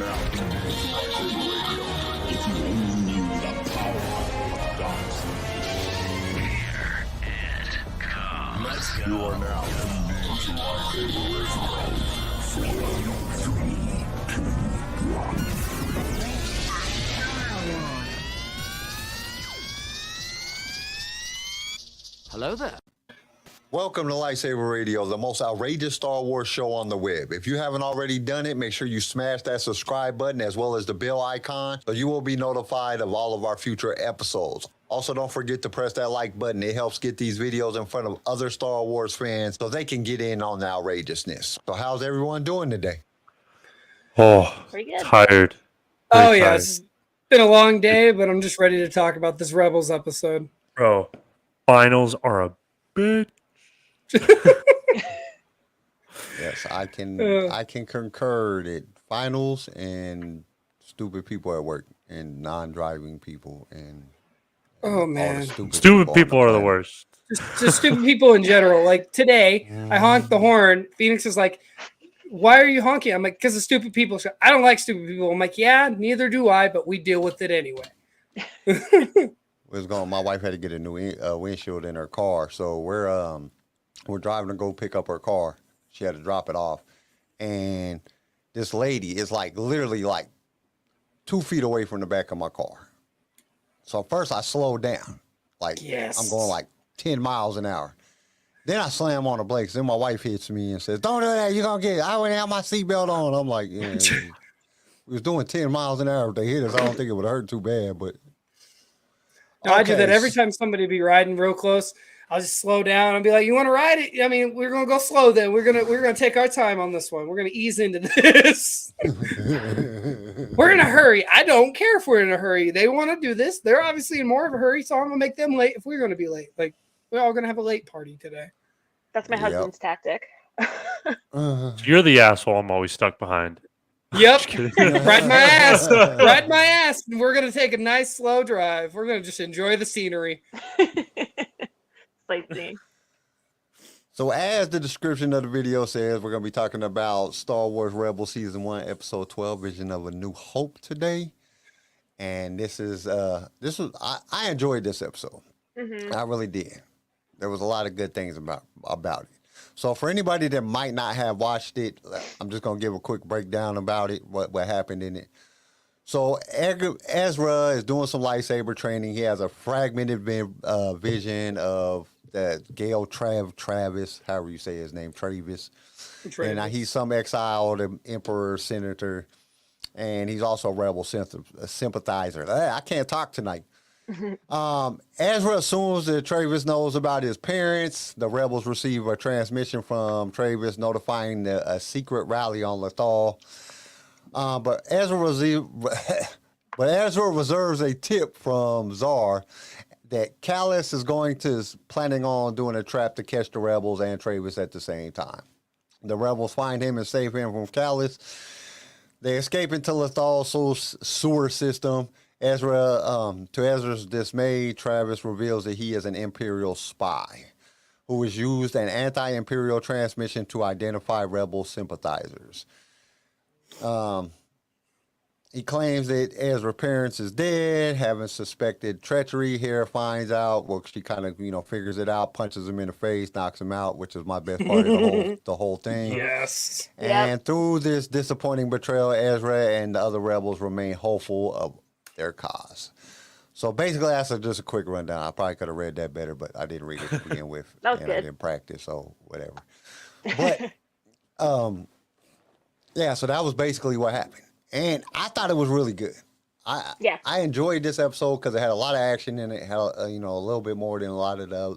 now tuned in to LightSaber Radio. If you only knew the power of dark side. Here it comes. Let's go. You are now tuned in to LightSaber Radio. 4, 3, 2, 1. Hello there. Welcome to LightSaber Radio, the most outrageous Star Wars show on the web. If you haven't already done it, make sure you smash that subscribe button as well as the bell icon so you will be notified of all of our future episodes. Also, don't forget to press that like button. It helps get these videos in front of other Star Wars fans so they can get in on the outrageousness. So how's everyone doing today? Oh, tired. Oh, Very yeah. tired. It's been a long day, but I'm just ready to talk about this Rebels episode. Bro, finals are a bitch. Yes, I can concur that finals and stupid people at work and non-driving people and Oh, all man. the Stupid people on are the planet. worst. Just stupid people in general. Like today, I honked the horn. Phoenix is like, why are you honking? I'm like, because of stupid people. She's like, I don't like stupid people. I'm like, yeah, neither do I, but we deal with it anyway. My wife had to get a new windshield in her car, so we're driving to go pick up her car. She had to drop it off, and this lady is like literally like 2 feet away from the back of my car. So first I slowed down, like Yes. I'm going like 10 miles an hour. Then I slam on the brakes. Then my wife hits me and says, "Don't do that. You're gonna get it." I already have my seatbelt on. I'm like, yeah. We was doing 10 miles an hour. If they hit us, I don't think it would hurt too bad, but. No, I do that Okay, every time somebody be riding real close. I'll just slow down and be like, "You want to ride it? I mean, we're gonna go slow. Then we're gonna take our time on this one. We're gonna ease into this. We're in a hurry. I don't care if we're in a hurry. They want to do this. They're obviously in more of a hurry, so I'm gonna make them late if we're gonna be late. Like we're all gonna have a late party today. That's my husband's tactic. You're the asshole I'm always stuck behind. Yep, Just kidding. ride my ass, ride my ass. We're gonna take a nice slow drive. We're gonna just enjoy the scenery. Sightseeing. So as the description of the video says, we're going to be talking about Star Wars Rebels Season 1, Episode 12, Vision of a New Hope today. And I enjoyed this episode. Mm-hmm. I really did. There was a lot of good things about it. So for anybody that might not have watched it, I'm just going to give a quick breakdown about it, what happened in it. So Ezra is doing some lightsaber training. He has a fragmented vision of that Gale Travis, however you say his name, Travis. And he's some exiled emperor, senator, and he's also a rebel sympathizer. I can't talk tonight. Ezra assumes that Travis knows about his parents. The rebels receive a transmission from Travis notifying a secret rally on Lothal. But Ezra reserves a tip from Czar that Callus is planning on doing a trap to catch the rebels and Travis at the same time. The rebels find him and save him from Callus. They escape into Lothal's sewer system. To Ezra's dismay, Travis reveals that he is an Imperial spy who has used an anti-Imperial transmission to identify rebel sympathizers. He claims that Ezra's parents is dead, having suspected treachery. Hera finds out. Well, she kind of, figures it out, punches him in the face, knocks him out, which is my best part of the whole thing. Yes. And through this disappointing betrayal, Ezra and the other rebels remain hopeful of their cause. So basically, that's just a quick rundown. I probably could have read that better, but I didn't read it to begin with. That was and good. I didn't practice, so whatever. But, yeah, so that was basically what happened. And I thought it was really good. I enjoyed this episode because it had a lot of action in it. It had a little bit more than a lot of the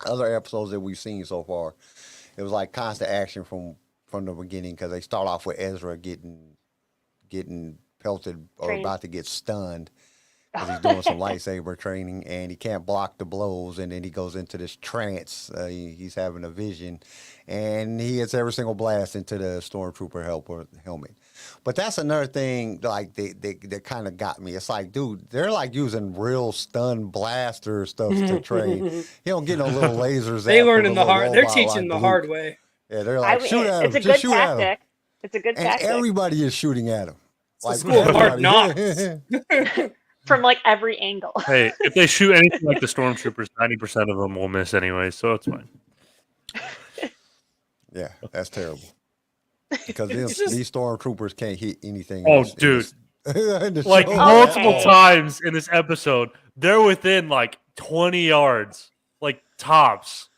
other episodes that we've seen so far. It was like constant action from the beginning because they start off with Ezra getting pelted or about to get stunned because he's doing some lightsaber training and he can't block the blows, and then he goes into this trance. He's having a vision, and he hits every single blast into the Stormtrooper helmet. But that's another thing, like, they kind of got me. It's like, dude, they're like using real stun blaster stuff to train. You don't get no little lasers. They learning the hard. They're teaching the hard way. Yeah, they're like, shoot at him. It's a Just good shoot at him. tactic. It's a good tactic. And everybody is shooting at him. Like, School of Hard Knocks. From like every angle. Hey, if they shoot anything like the Stormtroopers, 90% of them will miss anyway, so it's fine. Yeah, that's terrible. Because these Stormtroopers can't hit anything. Oh, in dude. the Like show. multiple times in this episode, they're within like 20 yards, like tops.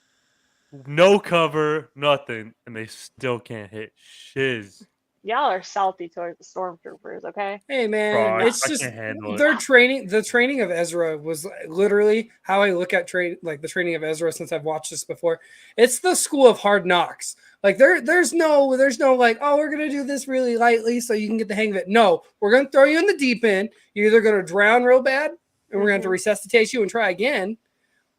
No cover, nothing, and they still can't hit shiz. Y'all are salty towards the Stormtroopers, okay? Hey man, Bro, it's I just can't handle it. their training. The training of Ezra was literally how I look at the training of Ezra since I've watched this before. It's the school of hard knocks. Like there's no like, oh, we're gonna do this really lightly so you can get the hang of it. No, we're gonna throw you in the deep end. You're either gonna drown real bad, and we're gonna have to resuscitate you and try again,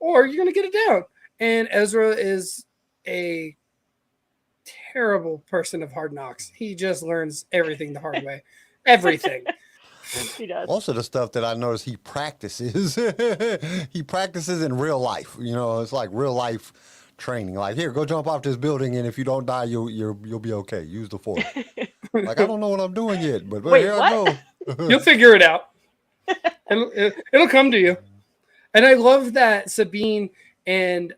or you're gonna get it down. And Ezra is a terrible person of hard knocks. He just learns everything the hard way. Everything. He does. Most of the stuff that I notice he practices, he practices in real life. You know, it's like real life training. Like, here, go jump off this building, and if you don't die, you'll be okay. Use the force. Like, I don't know what I'm doing yet, but Wait, here what? I go. You'll figure it out. It'll come to you. And I love that Sabine and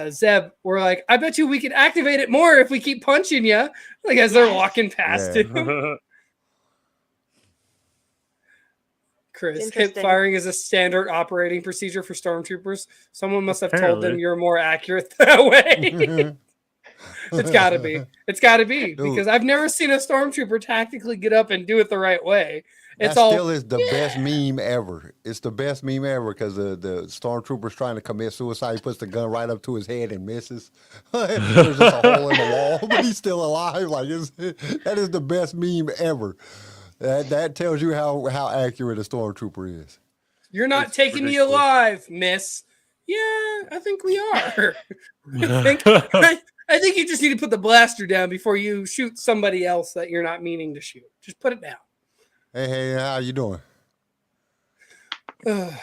Zeb were like, I bet you we could activate it more if we keep punching you. Like as they're walking past him. Chris, hip firing is a standard operating procedure for Stormtroopers. Someone must have told them you're more accurate that way. It's gotta be. It's gotta be. Dude. Because I've never seen a Stormtrooper tactically get up and do it the right way. That still is the best meme ever. It's the best meme ever because the Stormtrooper's trying to commit suicide. He puts the gun right up to his head and misses. There's just a hole in the wall, but he's still alive. Like that is the best meme ever. That tells you how accurate a Stormtrooper is. You're not taking me alive, miss. Yeah, I think we are. I think you just need to put the blaster down before you shoot somebody else that you're not meaning to shoot. Just put it down. Hey, how you doing? But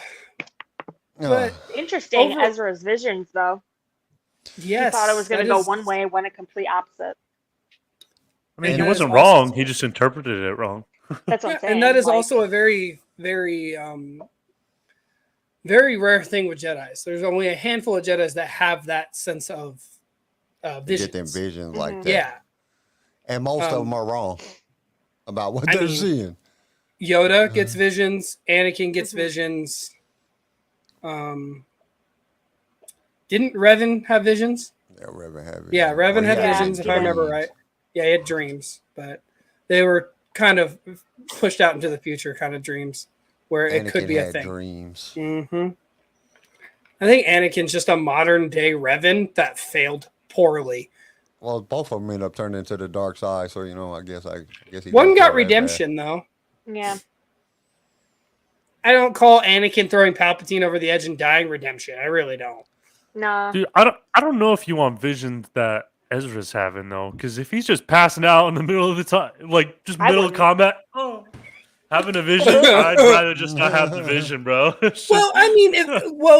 interesting, Ezra's visions, though. Yes. He thought it was going to go one way, went a complete opposite. I mean, he wasn't wrong. He just interpreted it wrong. That's what I'm saying. And that is also a very, very, very rare thing with Jedis. There's only a handful of Jedis that have that sense of vision. Get them visions like that. Yeah. And most of them are wrong about what they're seeing. Yoda gets visions. Anakin gets visions. Didn't Revan have visions? Yeah, Revan had visions. Yeah, Revan had visions, if I remember right. Yeah, he had dreams, but they were kind of pushed out into the future kind of dreams where Anakin it could be a thing. Dreams. Mm-hmm. I think Anakin's just a modern day Revan that failed poorly. Well, both of them ended up turning into the dark side, so I guess he one got redemption though. Yeah. I don't call Anakin throwing Palpatine over the edge and dying redemption. I really don't. No. Dude, I don't know if you want visions that Ezra's having though, because if he's just passing out in the middle of the time, like just middle of combat, having a vision, I'd rather just not have the vision, bro. Well, I mean,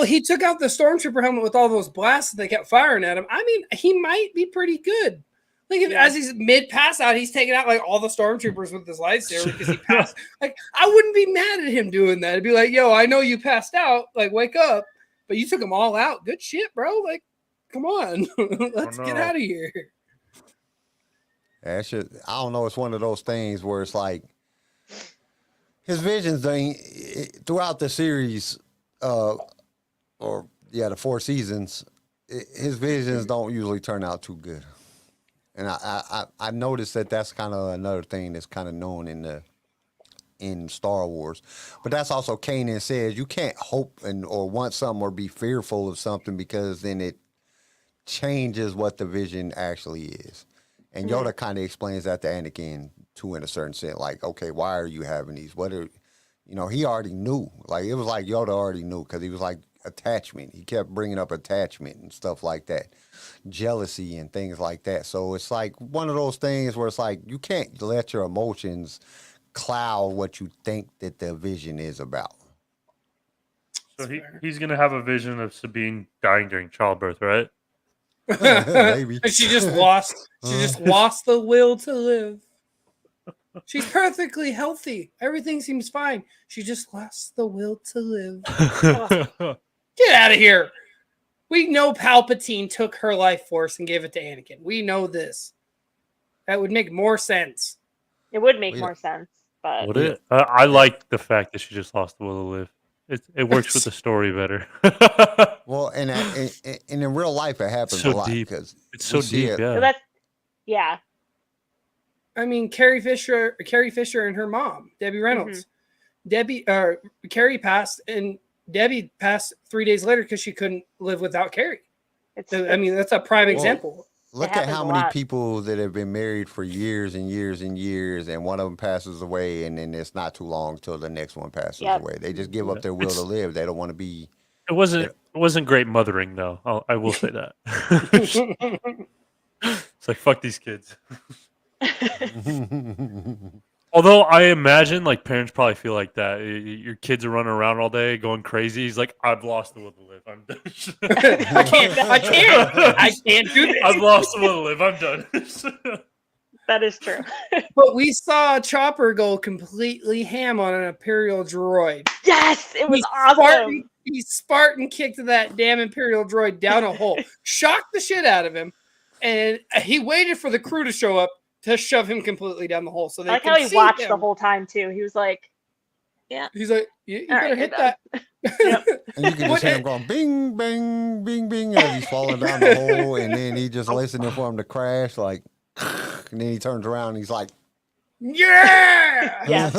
he took out the Stormtrooper helmet with all those blasts that they kept firing at him. I mean, he might be pretty good. Like as he's mid pass out, he's taking out like all the Stormtroopers with his lightsaber because he passed. Like I wouldn't be mad at him doing that. I'd be like, yo, I know you passed out. Like wake up, but you took them all out. Good shit, bro. Like, come on, let's get out of here. That shit, I don't know. It's one of those things where it's like his visions throughout the series, the 4 seasons. His visions don't usually turn out too good. And I noticed that's kind of another thing that's kind of known in Star Wars. But that's also Kanan says you can't hope or want something or be fearful of something because then it changes what the vision actually is. And Yoda kind of explains that to Anakin too in a certain sense. Like, okay, why are you having these? He already knew. Like it was like Yoda already knew because he was like attachment. He kept bringing up attachment and stuff like that. Jealousy and things like that. So it's like one of those things where it's like you can't let your emotions cloud what you think that the vision is about. So he's gonna have a vision of Sabine dying during childbirth, right? Maybe. She just lost the will to live. She's perfectly healthy. Everything seems fine. She just lost the will to live. Get out of here. We know Palpatine took her life force and gave it to Anakin. We know this. That would make more sense. It would make more sense, but Would it? I like the fact that she just lost the will to live. It works with the story better. Well, and in real life, it happens So a lot deep. because It's so deep. so Yeah. that's yeah. I mean, Carrie Fisher and her mom, Debbie Reynolds. Carrie passed, and Debbie passed 3 days later because she couldn't live without Carrie. I mean, that's a prime example. Look at how many people that have been married for years and years and years, and one of them passes away, and then it's not too long till the next one passes away. They just give up their will to live. They don't want to be. It wasn't great mothering though. I will say that. It's like fuck these kids. Although I imagine like parents probably feel like that. Your kids are running around all day going crazy. He's like, I've lost the will to live. I'm done. I can't do this. I've lost the will to live. I'm done. That is true. But we saw Chopper go completely ham on an Imperial droid. Yes, it was awesome. He Spartan kicked that damn Imperial droid down a hole, shocked the shit out of him, and he waited for the crew to show up to shove him completely down the hole. So they I like how he watched the whole time too. He was like, "Yeah." He's like, "You better hit that." Yep. And you can just hear him going bing, bang, bing, bing as he's falling down the hole, and then he just listening for him to crash, like, and then he turns around and he's like, "Yeah, Yes.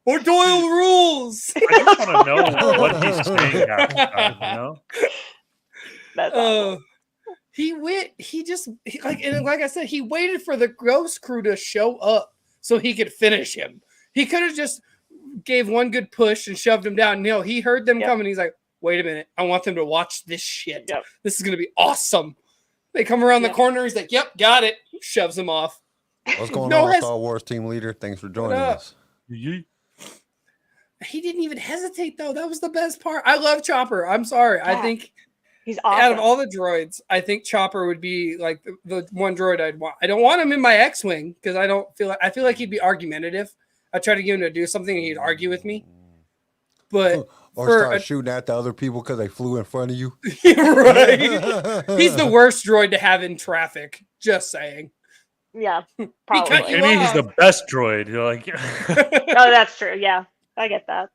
or Doyle rules." I just want to know what he's saying half the time, you know? That's awesome. Like I said, he waited for the ghost crew to show up so he could finish him. He could have just gave one good push and shoved him down. No, he heard them coming. He's like, wait a minute. I want them to watch this shit. Yep. This is going to be awesome. They come around the corner. He's like, yep, got it. Shoves him off. "What's going on, Star Wars team leader? Thanks for joining us." He didn't even hesitate, though. That was the best part. I love Chopper. I'm sorry. Yeah. I think He's awesome. out of all the droids, I think Chopper would be like the one droid I'd want. I don't want him in my X-Wing because I feel like he'd be argumentative. I try to get him to do something and he'd argue with me. But or start shooting at the other people because they flew in front of you. Right. He's the worst droid to have in traffic. Just saying. Yeah, probably. Maybe he's the best droid. You're like, Oh, that's true. Yeah, I get that.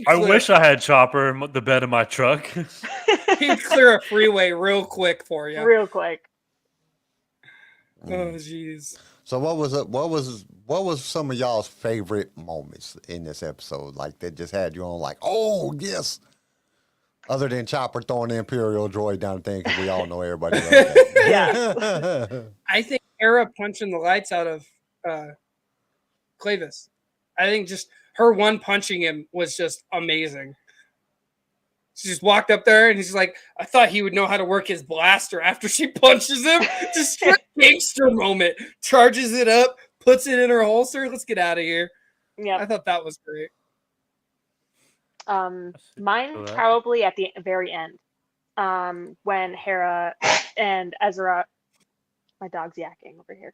I wish I had Chopper in the bed of my truck. He'd clear a freeway real quick for you. Real quick. Oh, jeez. So what was some of y'all's favorite moments in this episode? Like that just had you on like, oh yes. Other than Chopper throwing the Imperial droid down the thing, because we all know everybody loves that. Yeah. I think Hera punching the lights out of Clavis. I think just her one punching him was just amazing. She just walked up there and he's like, I thought he would know how to work his blaster after she punches him. Just straight gangster moment. Charges it up, puts it in her holster. Let's get out of here. Yeah. I thought that was great. Mine probably at the very end. When Hera and Ezra, my dog's yakking over here.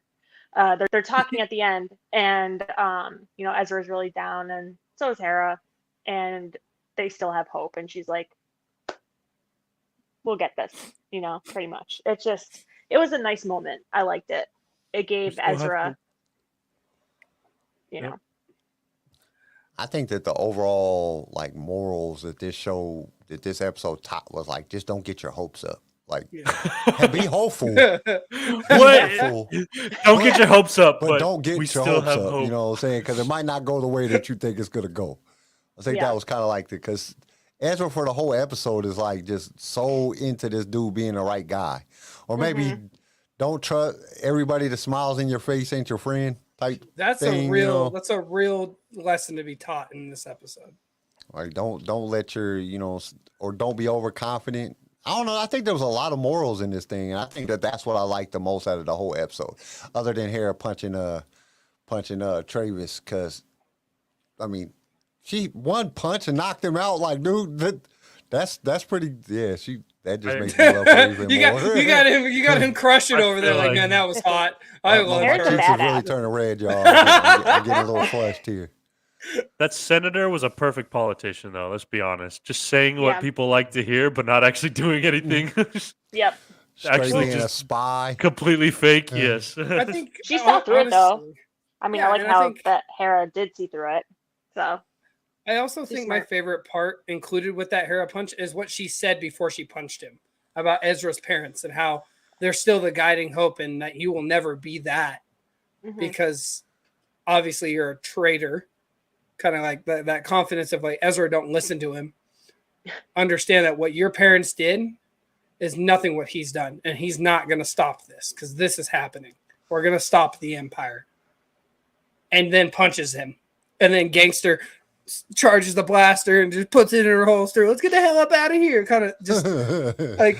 They're talking at the end, and Ezra's really down, and so is Hera, and they still have hope. And she's like, "We'll get this," pretty much. It was a nice moment. I liked it. It gave Ezra, I think that the overall like morals that this episode taught was like, just don't get your hopes up. Like, be hopeful. What? Don't get your hopes up, but don't get we your still hopes have up. hope. You know what I'm saying? Because it might not go the way that you think it's gonna go. I think that was kind of like because Ezra for the whole episode is like just so into this dude being the right guy, or maybe don't trust everybody that smiles in your face ain't your friend type. That's thing, that's a real lesson to be taught in this episode. Like don't let your or don't be overconfident. I don't know. I think there was a lot of morals in this thing, and I think that's what I liked the most out of the whole episode, other than Hera punching Travis. Because I mean, she one punch and knocked him out. Like, dude, that's pretty. Yeah, That just makes me love her even you more. you got him crushing over there. Like, like- man, that was hot. I love my Here's a her. cheeks is badass. really turning red, y'all. I'm getting a little flushed here. That senator was a perfect politician, though. Let's be honest. Just saying what Yeah. people like to hear, but not actually doing anything. Yep. Straight Actually, being a just spy. completely fake. Yeah. Yes. I think She saw through it, though. honestly, I mean, Yeah, I like and I how think- that Hera did see through it. So I also She's think my smart. favorite part included with that Hera punch is what she said before she punched him about Ezra's parents and how they're still the guiding hope and that you will never be that mhm. because obviously you're a traitor. Kind of like that confidence of like Ezra, don't listen to him. Understand that what your parents did is nothing what he's done, and he's not going to stop this because this is happening. We're going to stop the Empire. And then punches him. And then Gangster charges the blaster and just puts it in her holster. Let's get the hell up out of here. Kind of just like,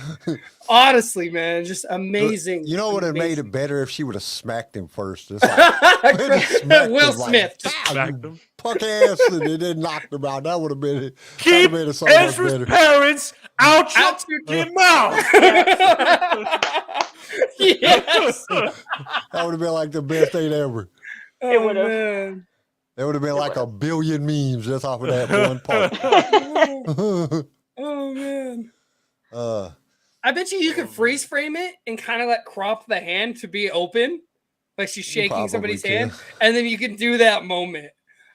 honestly, man, just amazing. You know what would have made amazing. it better if she would have smacked him first. Just like, smacked Will him like, Smith. "Pow, Smacked you him. Punk ass, and it didn't knock him out. That would have been it. That Keep would have made it so much Ezra's better. parents out your Out your fucking mouth. Yes. That would have been like the best thing ever. It Oh, would've. man. That would have been like a billion memes just off of that one part. Oh, man. uh, I bet you could freeze frame it and kind of like crop the hand to be open, like she's shaking probably somebody's could. hand, and then you can do that moment.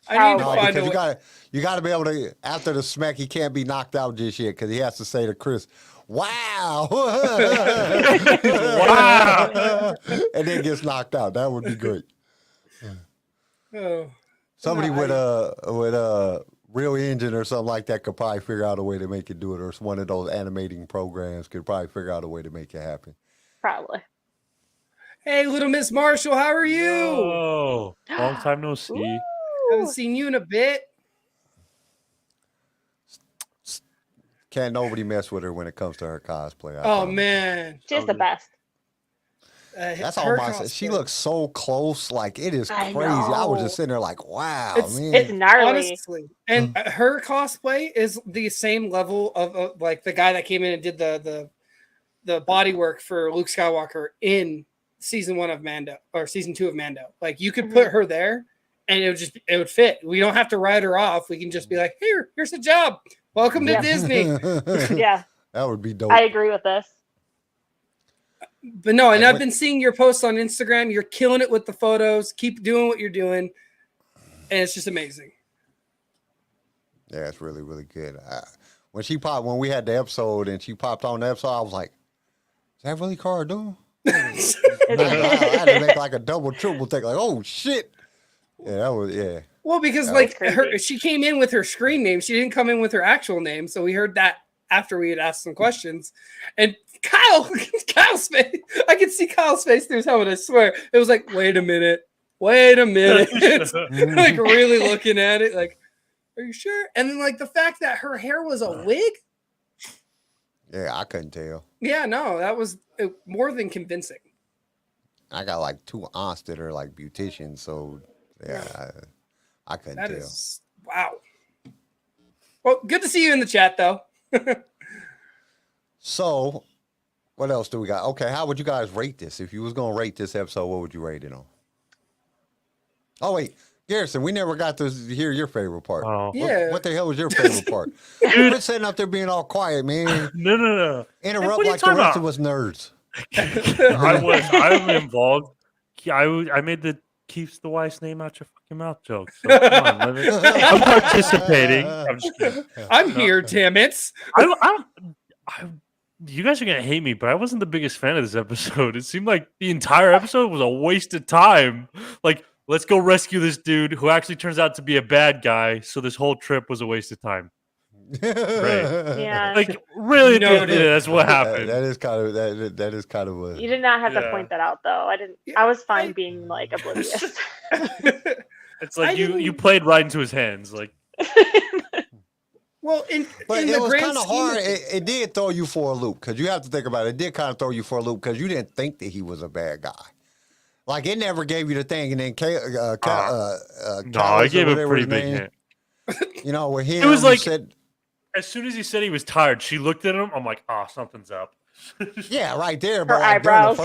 I need to no, find because a way. you gotta be able to, after the smack, he can't be knocked out just yet because he has to say to Chris, "Wow." Wow. And then gets knocked out. That would be great. Oh, Somebody No, with a Real Engine or something like that could probably figure out a way to make it do it, or one of those animating programs could probably figure out a way to make it happen. Probably. hey, little Miss Marshall, how are you? Oh, long time no see. Haven't seen you in a bit. Can't nobody mess with her when it comes to her cosplay. I Oh promise. man, She's the best. That's her all my. She cosplay. looks so close, like it is I crazy. I was know. just sitting there like, wow, It's- man. It's gnarly. Honestly, and her cosplay is the same level of like the guy that came in and did the body work for Luke Skywalker in season 1 of Mando or season 2 of Mando. Like you could put her there, and it would fit. We don't have to write her off. We can just be like, here's a job. Welcome to Yeah. Disney. Yeah, That would be dope. I agree with this. But no, and And I've what- been seeing your posts on Instagram. You're killing it with the photos. Keep doing what you're doing, and it's just amazing. Yeah, it's really, really good. When we had the episode and she popped on the episode, I was like, is that really Cara Dune? I had to make like a double, triple take, like, oh shit. Yeah, that was, yeah. Well, because That like was her, crazy. she came in with her screen name. She didn't come in with her actual name. So we heard that after we had asked some questions. And Kyle's face, I could see Kyle's face through his helmet. I swear, it was like, wait a minute, like really looking at it, like, are you sure? And then like the fact that her hair was a wig. Yeah, I couldn't tell. Yeah, no, that was more than convincing. I got like 2 aunts that are like beauticians, so yeah, I couldn't That tell. is wow. Well, good to see you in the chat though. So, what else do we got? Okay, how would you guys rate this? If you was gonna rate this episode, what would you rate it on? Oh wait, Garrison, we never got to hear your favorite part. Oh. Yeah. What the hell was your favorite part? Quit sitting up there being all quiet, man. No. Interrupt what are you like the talking rest about? of us nerds. I'm involved. I made the keeps the wife's name out your fucking mouth joke. So come on, I'm participating. I'm just kidding. I'm here, damn it. You guys are gonna hate me, but I wasn't the biggest fan of this episode. It seemed like the entire episode was a waste of time. Like, let's go rescue this dude who actually turns out to be a bad guy. So this whole trip was a waste of time. Yeah. Like, really, at the end of Noted. it, that's what happened. That is kind of that is kind of a. You did not have to Yeah. point that out, though. I didn't. I was fine being like oblivious. It's like I you didn't- played right into his hands. Like, Well, But in it the was grand kind of scheme hard. of things- It did throw you for a loop because you have to think about it. It did kind of throw you for a loop because you didn't think that he was a bad guy. Like it never gave you the thing, and then no, I Callus or gave a whatever pretty his big name, hint. You know, with him, It was you like- said, as soon as he said he was tired, she looked at him. I'm like, oh, something's up. Yeah, right there. Her But like eyebrows.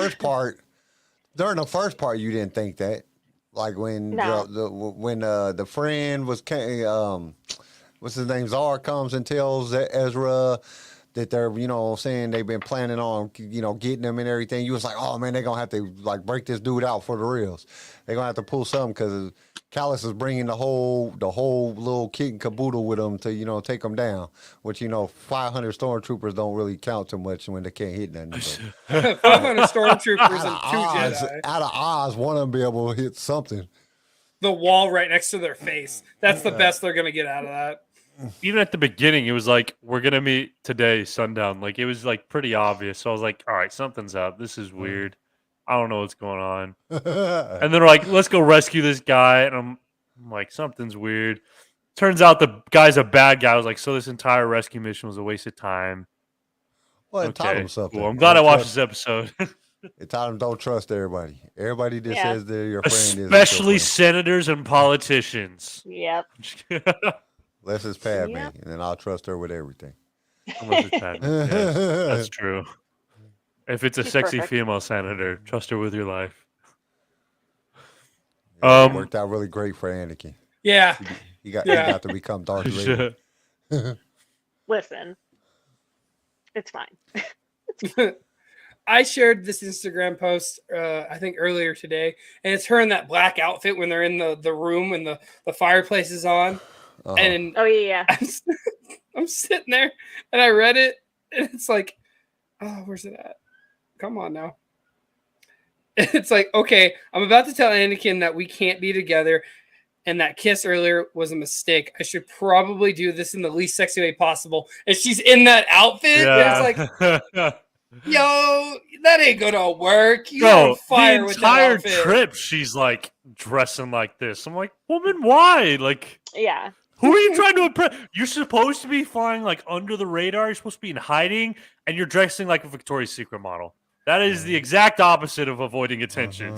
during the first part, you didn't think that. Like when No. the friend was what's his name, Zar comes and tells Ezra that they're, saying they've been planning on, getting him and everything. You was like, oh man, they're gonna have to like break this dude out for the reals. They're gonna have to pull something because Callus is bringing the whole little kit and caboodle with him to, take him down. Which 500 stormtroopers don't really count too much when they can't hit nothing. 500 stormtroopers and 2 Jedi. Out of Oz, one of them be able to hit something. The wall right next to their face. That's the best they're gonna get out of that. Even at the beginning, it was like, we're gonna meet today, sundown. Like it was like pretty obvious. So I was like, all right, something's up. This is weird. I don't know what's going on. And they're like, let's go rescue this guy. And I'm like, something's weird. Turns out the guy's a bad guy. I was like, so this entire rescue mission was a waste of time. Well, it taught him something. Cool. I'm glad I watched this episode. It taught him don't trust everybody. Everybody that says they're your friend, especially senators and politicians. Yep. Unless it's Padme, and then I'll trust her with everything. Unless it's Padme. Yes, that's true. If it's a She's sexy perfect. female senator, trust her with your life. It worked out really great for Anakin. Yeah. He got to become Darth Vader. Listen, it's fine. I shared this Instagram post, I think earlier today, and it's her in that black outfit when they're in the room and the fireplace is on. Uh-huh. And Oh yeah. I'm sitting there and I read it and it's like, oh, where's it at? Come on now. It's like, okay, I'm about to tell Anakin that we can't be together and that kiss earlier was a mistake. I should probably do this in the least sexy way possible. And she's in that outfit. Yeah. And it's like, yo, that ain't gonna work. You Bro, on fire the with that entire outfit. trip, she's like dressing like this. I'm like, woman, why? Like, Yeah. who are you trying to impress? You're supposed to be flying like under the radar. You're supposed to be in hiding, and you're dressing like a Victoria's Secret model. That is the exact opposite of avoiding attention.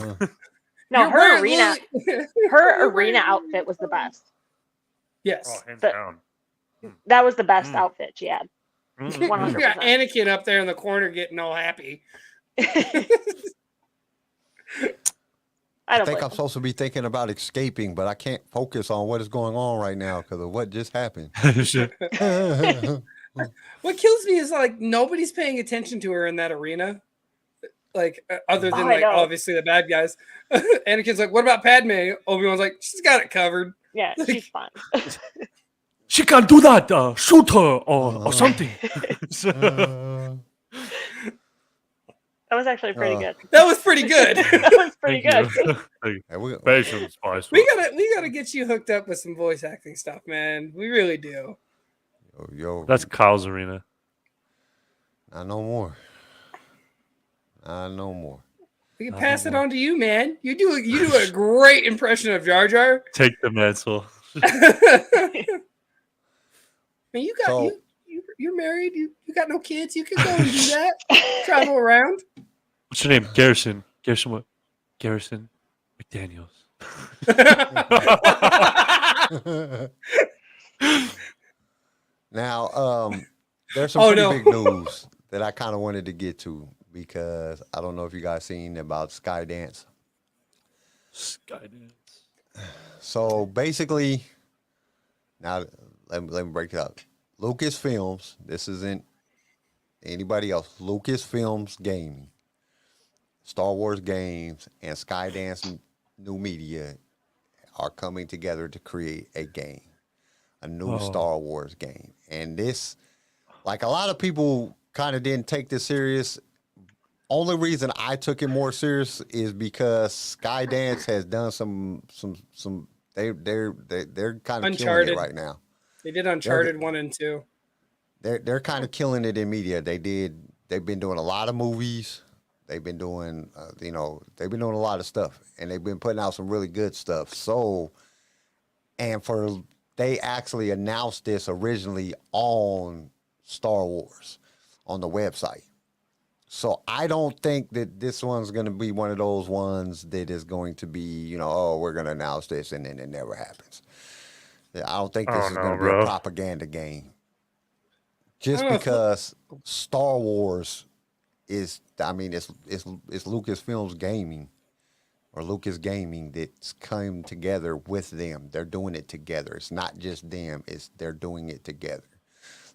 No, You're her wearing her arena outfit was the best. Yes. Oh, hands But- down. That was the best outfit she had. Mm-mm. You 100%. got Anakin up there in the corner getting all happy. I I don't think blame I'm supposed to be thinking about escaping, but I can't focus on what is going on right now because of what just happened. What kills me is like nobody's paying attention to her in that arena. Like other than Oh, I like know. obviously the bad guys. Anakin's like, what about Padme? Obi-Wan's like, she's got it covered. Yeah, she's fine. She can do that. Shoot her or something. That was actually pretty good. That was pretty good. That was pretty good. Hey, we- Patience, spice. we gotta get you hooked up with some voice acting stuff, man. We really do. yo, That's Kyle's arena. not no more. Not no more. We can pass it on to you, man. You do a great impression of Jar Jar. Take the mantle. Man, you got So- you're married. You got no kids. You can go and do that. Travel around. What's your name? Garrison. Garrison what? Garrison McDaniels. Now, there's some Oh, pretty no. big news that I kind of wanted to get to because I don't know if you guys seen about Skydance. Skydance. So basically, now let me break it up. Lucasfilms, this isn't anybody else. Lucasfilms Gaming, Star Wars Games, and Skydance New Media are coming together to create a game, a new Star Wars game. And this, like a lot of people kind of didn't take this serious. Only reason I took it more serious is because Skydance has done some they're kind of killing Uncharted. it right now. They did Uncharted 1 and 2. They're kind of killing it in media. They've been doing a lot of movies. They've been doing they've been doing a lot of stuff, and they've been putting out some really good stuff. So, they actually announced this originally on Star Wars on the website. So I don't think that this one's going to be one of those ones that is going to be, we're going to announce this and then it never happens. I don't think this is going to be a propaganda game. just because Star Wars is, I mean, it's Lucasfilm's gaming or Lucas Gaming that's come together with them. They're doing it together. It's not just them. They're doing it together.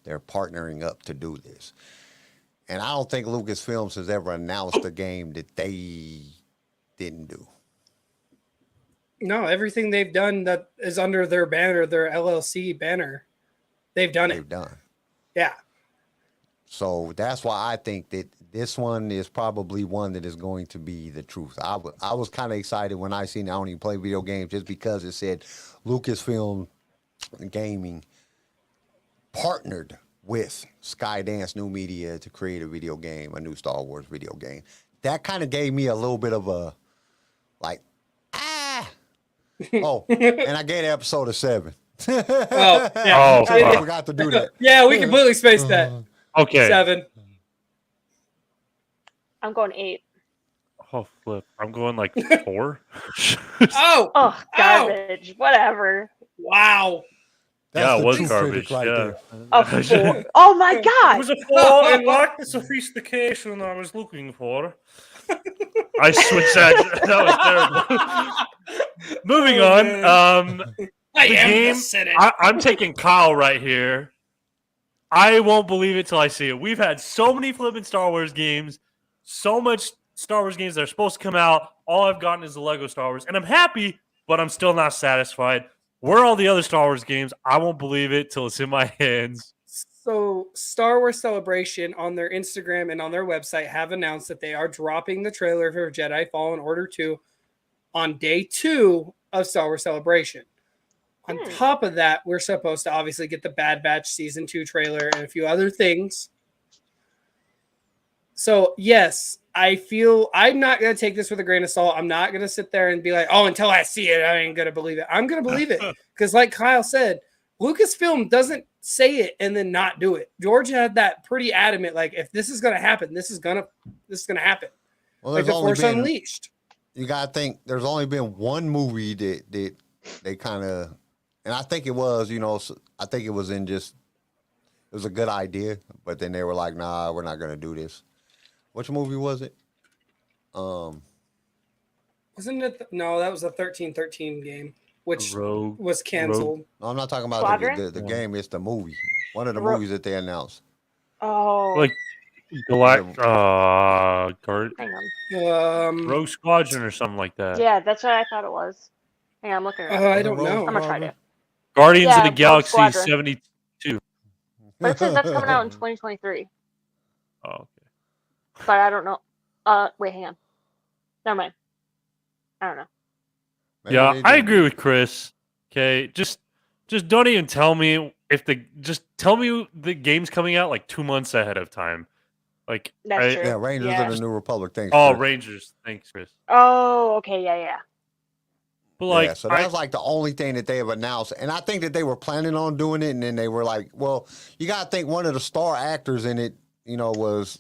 They're partnering up to do this. And I don't think Lucasfilms has ever announced a game that they didn't do. No, everything they've done that is under their banner, their LLC banner, they've done it. They've done. Yeah. So that's why I think that this one is probably one that is going to be the truth. I was kind of excited when I seen I don't even play video games just because it said Lucasfilm Gaming partnered with Skydance New Media to create a video game, a new Star Wars video game. That kind of gave me a little bit of a, like, oh, and I gave episode a 7. Oh, yeah. I forgot to do that. Yeah, we completely spaced that. Okay. 7. I'm going 8. Oh, flip. I'm going like 4. Oh, garbage. Whatever. Wow. It was garbage. Right there. A 4. Oh my god. It was a 4. I lacked the sophistication I was looking for. I switched that. That was terrible. Moving on. I'm taking Kyle right here. I won't believe it till I see it. We've had so many flipping Star Wars games, so much Star Wars games that are supposed to come out. All I've gotten is the Lego Star Wars, and I'm happy, but I'm still not satisfied. Where are all the other Star Wars games? I won't believe it till it's in my hands. So Star Wars Celebration on their Instagram and on their website have announced that they are dropping the trailer for Jedi Fallen Order 2 on day 2 of Star Wars Celebration. On top of that, we're supposed to obviously get the Bad Batch Season 2 trailer and a few other things. So, yes, I feel I'm not going to take this with a grain of salt. I'm not going to sit there and be like, oh, until I see it, I ain't going to believe it. I'm going to believe it. Because like Kyle said, Lucasfilm doesn't say it and then not do it. George had that pretty adamant, like, if this is going to happen, this is going to happen. Well, like the Force Unleashed. You got to think there's only been one movie that they kind of, and I think it was, I think it was it was a good idea, but then they were like, nah, we're not going to do this. Which movie was it? Wasn't it? No, that was a 1313 game, which was canceled. No, I'm not talking about the game. It's the movie. One of the movies that they announced. Oh. Like Rogue Squadron or something like that. Yeah, that's what I thought it was. Hang on, I'm looking at it. I don't know. I'm going to try to. Guardians of the Galaxy 72. But it says that's coming out in 2023. Oh, okay. But I don't know. Wait, hang on. Never mind. I don't know. Yeah, I agree with Chris. Okay, just don't even tell me just tell me the game's coming out like 2 months ahead of time. Like that's true. Yeah, Rangers of the New Republic. Thanks. Oh, Chris. Rangers. Thanks, Chris. Oh, okay, yeah. But like, so that's like the only thing that they have announced, and I think that they were planning on doing it, and then they were like, "Well, you got to think one of the star actors in it, was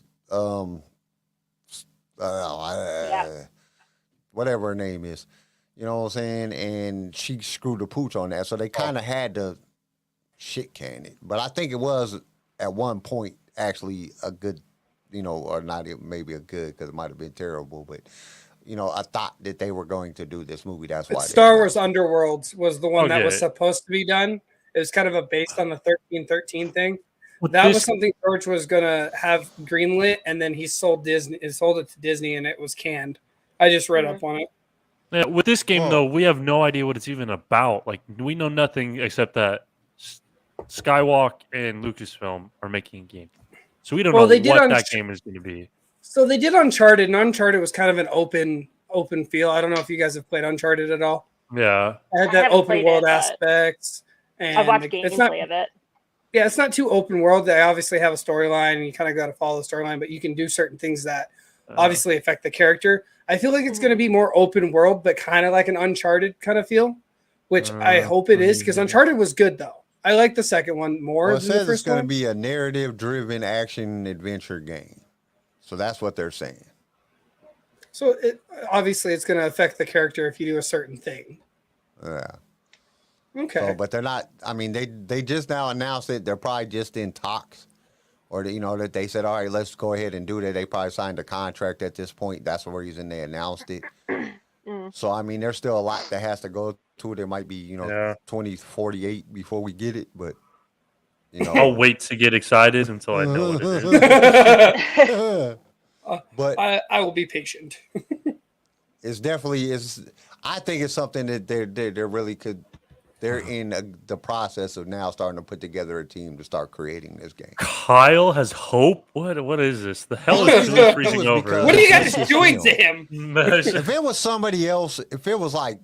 whatever her name is, you know what I'm saying?" And she screwed the pooch on that, so they kind of had to shit can it. But I think it was at one point actually a good, or not even maybe a good, because it might have been terrible, but. I thought that they were going to do this movie. That's why. Star Wars Underworlds was the one that was supposed to be done. It was kind of based on the 1313 thing. That was something George was gonna have greenlit, and then he sold it to Disney, and it was canned. I just read up on it. Yeah, with this game though, we have no idea what it's even about. Like, we know nothing except that Skywalk and Lucasfilm are making a game, so we don't know what that game is going to be. So they did Uncharted, and Uncharted was kind of an open feel. I don't know if you guys have played Uncharted at all. Yeah, I had that open world aspects. And I've watched gameplay of it. Yeah, it's not too open world. They obviously have a storyline, and you kind of got to follow the storyline, but you can do certain things that obviously affect the character. I feel like it's going to be more open world, but kind of like an Uncharted kind of feel, which I hope it is, because Uncharted was good, though. I like the second one more than the first one. It says it's going to be a narrative-driven action-adventure game. So that's what they're saying. So obviously it's going to affect the character if you do a certain thing. Yeah. Okay. So, but they're not. I mean, they just now announced it. They're probably just in talks. or that they said, all right, let's go ahead and do that. They probably signed a contract at this point. That's the reason they announced it. So I mean, there's still a lot that has to go to it. There might be 2048 before we get it, but I'll wait to get excited until I know what it is. But I will be patient. it's definitely I think it's something that they're really they're in the process of now starting to put together a team to start creating this game. Kyle has hope. What is this? The hell is Julie freezing over? What are you guys doing to him? If it was somebody else, if it was like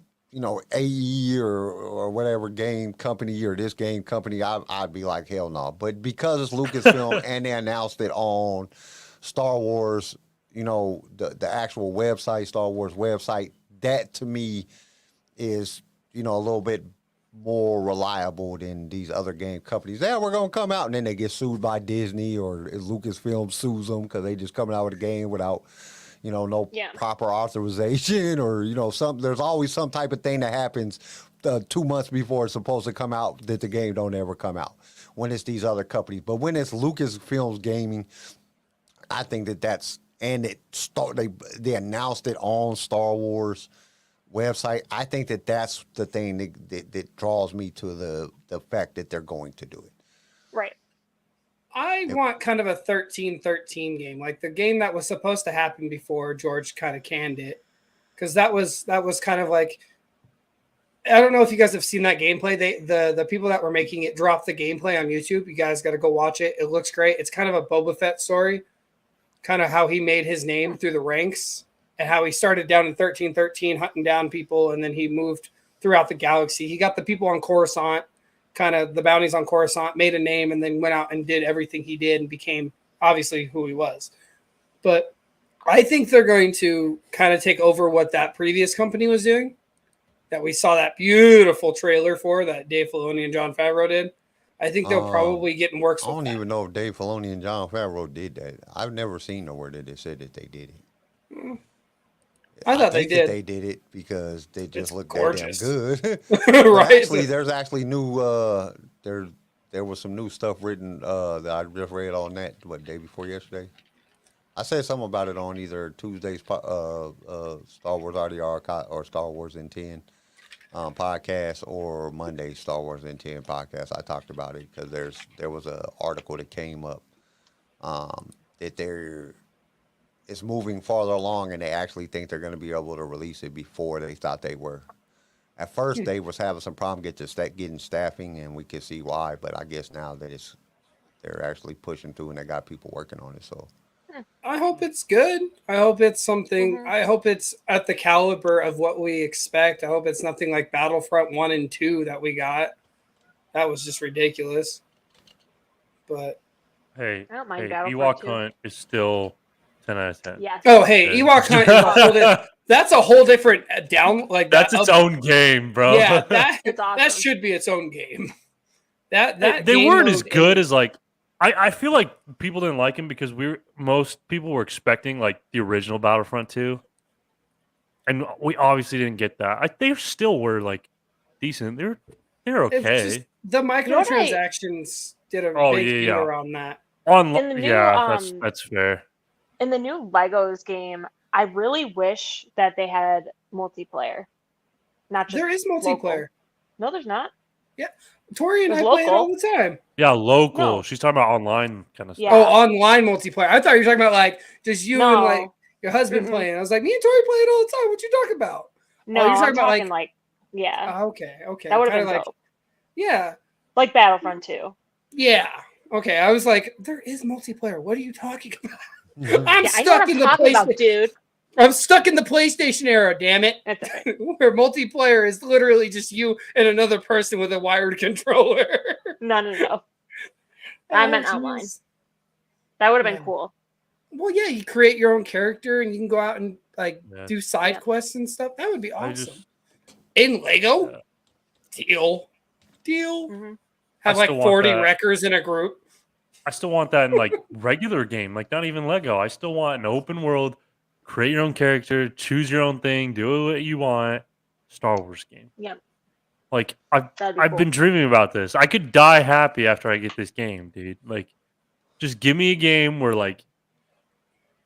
AE or whatever game company or this game company, I'd be like, hell no. But because it's Lucasfilm and they announced it on Star Wars, the actual website, Star Wars website, that to me is a little bit more reliable than these other game companies. Yeah, we're gonna come out and then they get sued by Disney or Lucasfilm sues them because they just coming out with a game without no proper authorization or there's always some type of thing that happens 2 months before it's supposed to come out that the game don't ever come out when it's these other companies. But when it's Lucasfilm's gaming, I think that's and they announced it on Star Wars website. I think that's the thing that draws me to the fact that they're going to do it. Right. I want kind of a 13-13 game, like the game that was supposed to happen before George kind of canned it, because that was kind of like, I don't know if you guys have seen that gameplay. The people that were making it dropped the gameplay on YouTube. You guys got to go watch it. It looks great. It's kind of a Boba Fett story, kind of how he made his name through the ranks and how he started down in 13-13 hunting down people, and then he moved throughout the galaxy. He got the people on Coruscant, kind of the bounties on Coruscant, made a name, and then went out and did everything he did and became obviously who he was. But I think they're going to kind of take over what that previous company was doing, that we saw that beautiful trailer for that Dave Filoni and Jon Favreau did. I think they'll probably get in works with I don't that. even know if Dave Filoni and Jon Favreau did that. I've never seen nowhere that they said that they did it. I thought they did. They did it because they just looked gorgeous. that damn good. Right? There's actually new. There was some new stuff written that I just read on that day before yesterday. I said something about it on either Tuesday's Star Wars RDR or Star Wars in 10 podcast or Monday's Star Wars in 10 podcast. I talked about it because there was an article that came up that it's moving farther along, and they actually think they're going to be able to release it before they thought they were. At first, they was having some problem getting staffing, and we could see why. But I guess now that they're actually pushing through, and they got people working on it. So I hope it's good. I hope it's something. I hope it's at the caliber of what we expect. I hope it's nothing like Battlefront 1 and 2 that we got. That was just ridiculous. But I don't mind Ewok 2. Hunt is still 10 out of 10. Yes. Oh, hey, Ewok Hunt is that's a whole different that's its own game, bro. Yeah, that awesome. should be its own game. That they game weren't as mode good as like I feel like people didn't like him because most people were expecting like the original Battlefront 2. And we obviously didn't get that. They still were like decent. They're okay. Just, the microtransactions did a big deal around that. That's fair. In the new Legos game, I really wish that they had multiplayer. Not just there is multiplayer. Local. No, there's not. Yeah. Tori and I play it all the time. Yeah, local. No. She's talking about online kind of stuff. Yeah. Oh, online multiplayer. I thought you were talking about like just you and like your husband playing. I was like, me and Tori play it all the time. What you talking about? No, you're talking about like yeah. Okay. That would have been like, dope. Yeah. Like Battlefront 2. Yeah. Okay. I was like, there is multiplayer. What are you talking about? I'm I know stuck what in I'm the talking PlayStation. about, dude. I'm stuck in the PlayStation era, damn it. That's all right. Where multiplayer is literally just you and another person with a wired controller. No. I meant online. That would have been cool. Well, yeah, you create your own character and you can go out and like do side quests and stuff. That would be awesome. In Lego? Deal. Mm-hmm. Have like 40 wreckers in a group. I still want that in like regular game, like not even Lego. I still want an open world, create your own character, choose your own thing, do what you want. Star Wars game. Yep. Like I've been dreaming about this. I could die happy after I get this game, dude. Like Just give me a game where like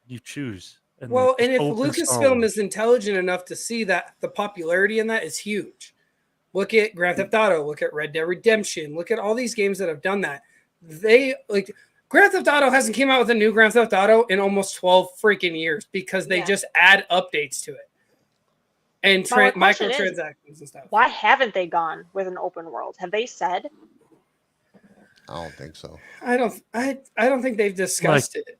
you choose. Well, like, and if open Star Lucasfilm Wars. is intelligent enough to see that the popularity in that is huge. Look at Grand Theft Auto, look at Red Dead Redemption, look at all these games that have done that. They like Grand Theft Auto hasn't came out with a new Grand Theft Auto in almost 12 freaking years because they just add updates to it. And microtransactions and stuff. Why haven't they gone with an open world? Have they said? I don't think so. I don't think they've discussed it.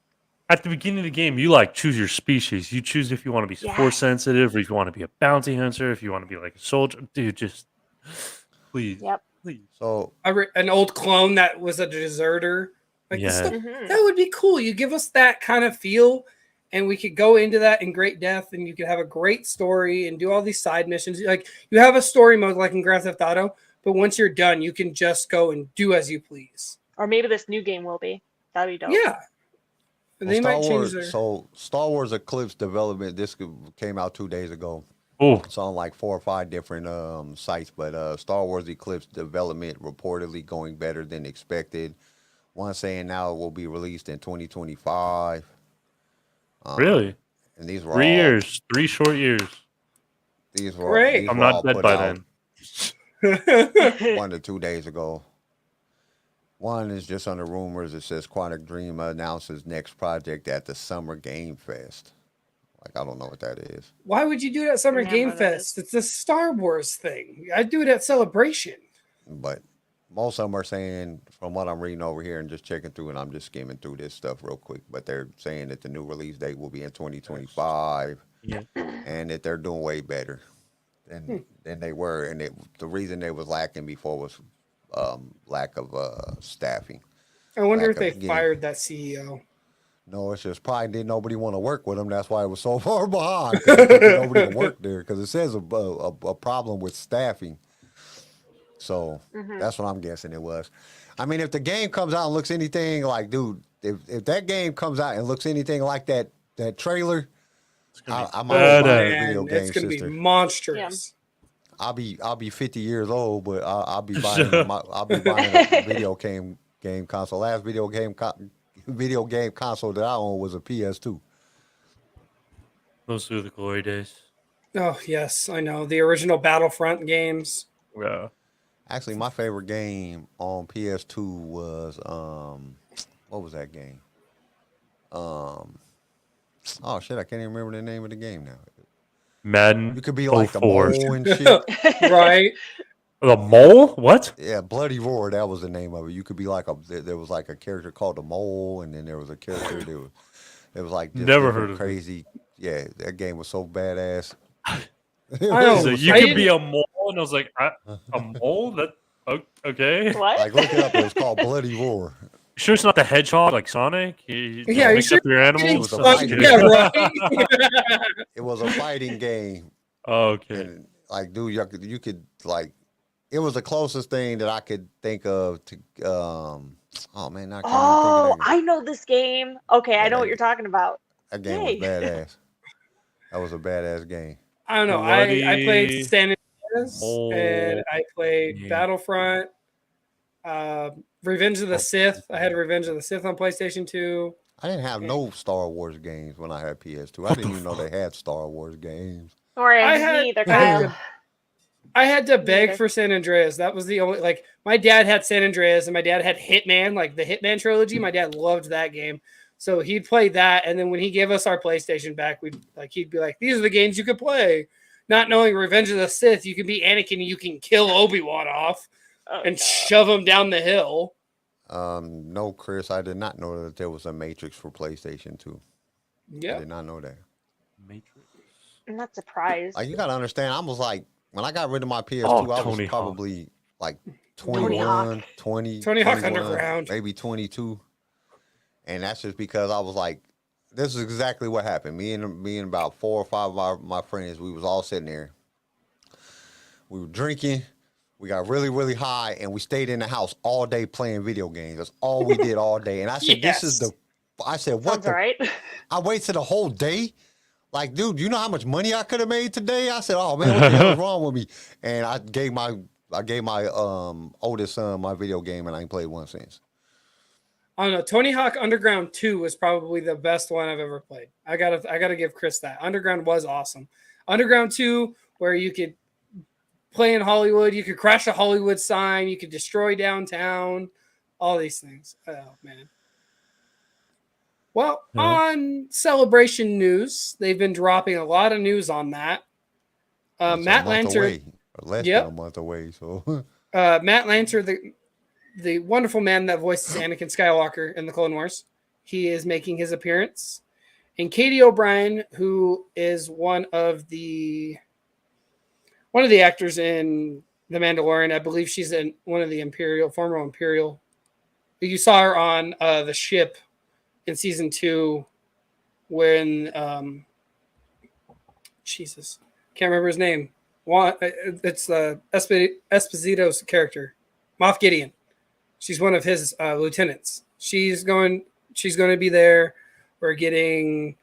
At the beginning of the game, you like choose your species. You choose if you want to be force sensitive, or if you want to be a bounty hunter, if you want to be like a soldier. Dude, just please, please. So an old clone that was a deserter, like this stuff, that would be cool. You give us that kind of feel, and we could go into that in great depth, and you could have a great story and do all these side missions. Like you have a story mode like in Grand Theft Auto, but once you're done, you can just go and do as you please. Or maybe this new game will be. That'd be dope. Yeah. They might change their... So Star Wars Eclipse development, this came out 2 days ago. Oh, it's on like 4 or 5 different sites, but Star Wars Eclipse development reportedly going better than expected. One saying now it will be released in 2025. Really? And these were 3 years, 3 short years. These were great. I'm not dead by then. 1 to 2 days ago. One is just under rumors. It says Quantic Dream announces next project at the Summer Game Fest. Like, I don't know what that is. Why would you do it at Summer Game Fest? It's a Star Wars thing. I'd do it at Celebration. But most of them are saying, from what I'm reading over here and just checking through, and I'm just skimming through this stuff real quick, but they're saying that the new release date will be in 2025, and that they're doing way better than they were. And the reason they was lacking before was lack of staffing. I wonder if they fired that CEO. No, it's just probably didn't nobody want to work with them. That's why it was so far behind. Nobody would work there because it says a problem with staffing. So that's what I'm guessing it was. I mean, if the game comes out and looks anything like, dude, if that game comes out and looks anything like that trailer, I might buy a video game. It's gonna be monstrous. Yeah. I'll be 50 years old, but I'll be buying a video game console. Last video game console that I owned was a PS2. Those were the glory days. Oh yes, I know the original Battlefront games. Yeah. Actually, my favorite game on PS2 was what was that game? Oh shit, I can't even remember the name of the game now. Madden. You could be like 04. the mole and shit. Right. The mole? What? Yeah, Bloody Roar. That was the name of it. You could be like there was like a character called the mole, and then there was a character that was like never heard of crazy. It. Yeah, that game was so badass. So you could be a mole, and I was like, a mole? That okay? What? Like look it up. It was called Bloody Roar. Sure, it's not the hedgehog like Sonic. You mix sure up your animals. Yeah, right. It was a fighting game. Oh, okay. And, like, dude, you could like, it was the closest thing that I could think of to. Oh man, I can't even think of that. I know this game. Okay, I know what you're talking about. That game was badass. That was a badass game. I don't know. I played San Andreas and I played Battlefront. Revenge of the Sith. I had Revenge of the Sith on PlayStation 2. I didn't have no Star Wars games when I had PS2. I didn't even know they had Star Wars games. Or neither, Kyle. I had to beg for San Andreas. That was the only, like, my dad had San Andreas and my dad had Hitman, like the Hitman trilogy. My dad loved that game. So he'd play that. And then when he gave us our PlayStation back, he'd be like, these are the games you could play. Not knowing Revenge of the Sith, you can be Anakin and you can kill Obi-Wan off and shove him down the hill. No, Chris, I did not know that there was a Matrix for PlayStation 2. Yeah. I did not know that. Matrix. I'm not surprised. You got to understand, I was like, when I got rid of my PS2, I was probably like 21, 20. Tony Hawk Underground. Maybe 22. And that's just because I was like, this is exactly what happened. Me and about 4 or 5 of my friends, we was all sitting there. We were drinking. We got really, really high, and we stayed in the house all day playing video games. That's all we did all day. And I said, I said, what Sounds right. I wasted a whole day? Like, dude, you know how much money I could have made today? I said, oh, man, what the hell is wrong with me? And I gave my oldest son my video game, and I ain't played one since. I don't know. Tony Hawk Underground 2 was probably the best one I've ever played. I gotta give Chris that. Underground was awesome. Underground 2, where you could play in Hollywood, you could crash a Hollywood sign, you could destroy downtown, all these things. Oh man. Well, on Celebration news, they've been dropping a lot of news on that. Matt Lanter, less than a month away. So Matt Lanter, the wonderful man that voices Anakin Skywalker in the Clone Wars, he is making his appearance. And Katie O'Brien, who is one of the actors in The Mandalorian, I believe she's in one of the former Imperial. You saw her on the ship in season 2 when Jesus, can't remember his name. It's Esposito's character, Moff Gideon. She's one of his lieutenants. She's going to be there. We're getting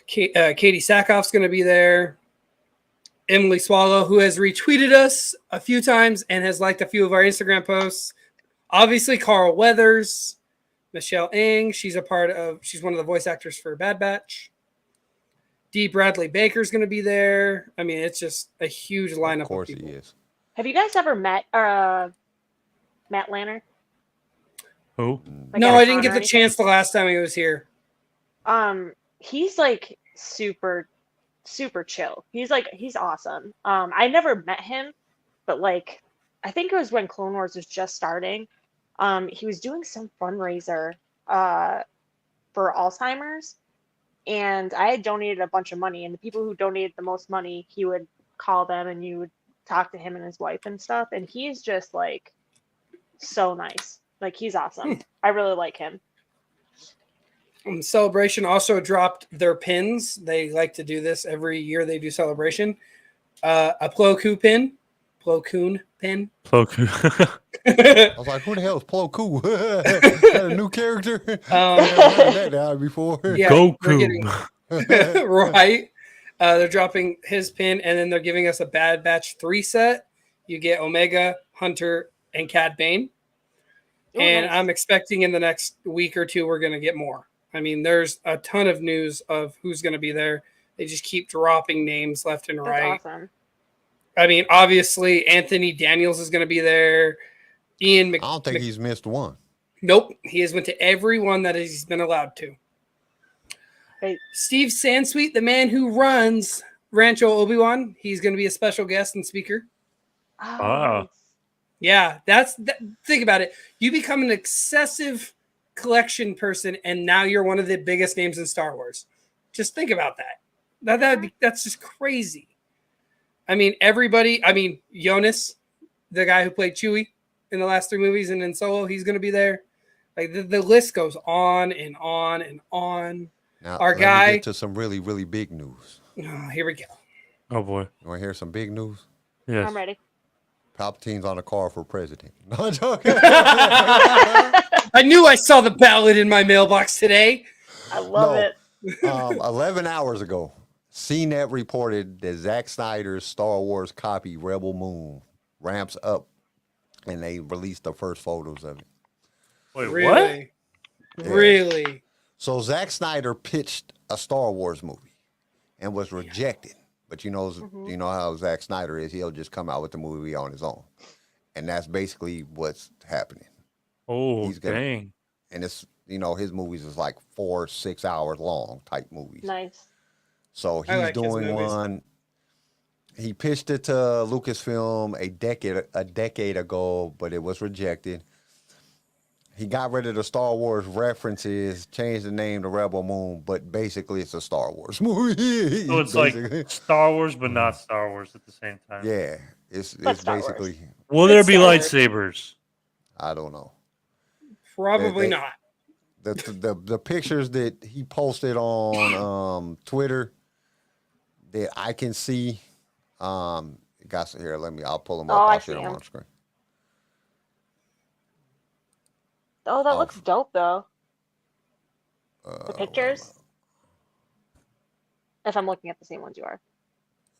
Katie Sackhoff's going to be there. Emily Swallow, who has retweeted us a few times and has liked a few of our Instagram posts. Obviously, Carl Weathers, Michelle Ng. She's one of the voice actors for Bad Batch. D. Bradley Baker's going to be there. I mean, it's just a huge lineup. Of course, people. He is. Have you guys ever met Matt Lanner? Who? Like no, I didn't get the anything? chance the last time he was here. He's like super chill. He's awesome. I never met him, but like I think it was when Clone Wars was just starting. He was doing some fundraiser for Alzheimer's, and I had donated a bunch of money, and the people who donated the most money, he would call them and you would talk to him and his wife and stuff, and he's just like so nice. Like he's awesome. I really like him. Celebration also dropped their pins. They like to do this every year. They do Celebration. A Plo Koon pin. Plo Koon. I was like, who the hell is Plo Koon? That a new character? I never heard that before. Yeah, Goku. Right. They're dropping his pin, and then they're giving us a Bad Batch 3 set. You get Omega, Hunter, and Cad Bane. Oh, and nice. I'm expecting in the next week or two, we're going to get more. I mean, there's a ton of news of who's going to be there. They just keep dropping names left and right. That's awesome. I mean, obviously, Anthony Daniels is going to be there. I don't think he's missed one. Nope. He has went to every one that he's been allowed to. Hey. Steve Sansweet, the man who runs Rancho Obi-Wan, he's going to be a special guest and speaker. Oh, Ah. nice. Yeah, think about it. You become an excessive collection person, and now you're one of the biggest names in Star Wars. Just think about that. That's just crazy. I mean, everybody. I mean, Jonas, the guy who played Chewie in the last 3 movies, and in Solo, he's going to be there. Like the list goes on and on and on. Now, Our let me guy. get to some really, really big news. Oh, here we go. Oh boy. You want to hear some big news? Yes. I'm ready. Palpatine's on a car for president. No, I'm joking. I knew I saw the ballot in my mailbox today. I love No. it. 11 hours ago, CNET reported that Zack Snyder's Star Wars copy, Rebel Moon, ramps up, and they released the first photos of it. Wait, what? Really? Yeah. Really? So Zack Snyder pitched a Star Wars movie and was rejected. But you know how Zack Snyder is. He'll just come out with the movie on his own. And that's basically what's happening. Oh, dang. And it's, his movies is like 4-6 hours long type movies. Nice. So I he's like his doing movies. one. He pitched it to Lucasfilm a decade ago, but it was rejected. He got rid of the Star Wars references, changed the name to Rebel Moon, but basically it's a Star Wars movie. So it's like Star Wars, but not Star Wars at the same time. Yeah, it's Star Wars. basically, Will there be Star Wars. lightsabers? I don't know. Probably They- not. The pictures that he posted on Twitter that I can see, guys, here, I'll pull them up. Oh, I I'll share see them 'em. on screen. Oh, that Oh, looks dope though. The where am pictures. I? If I'm looking at the same ones you are.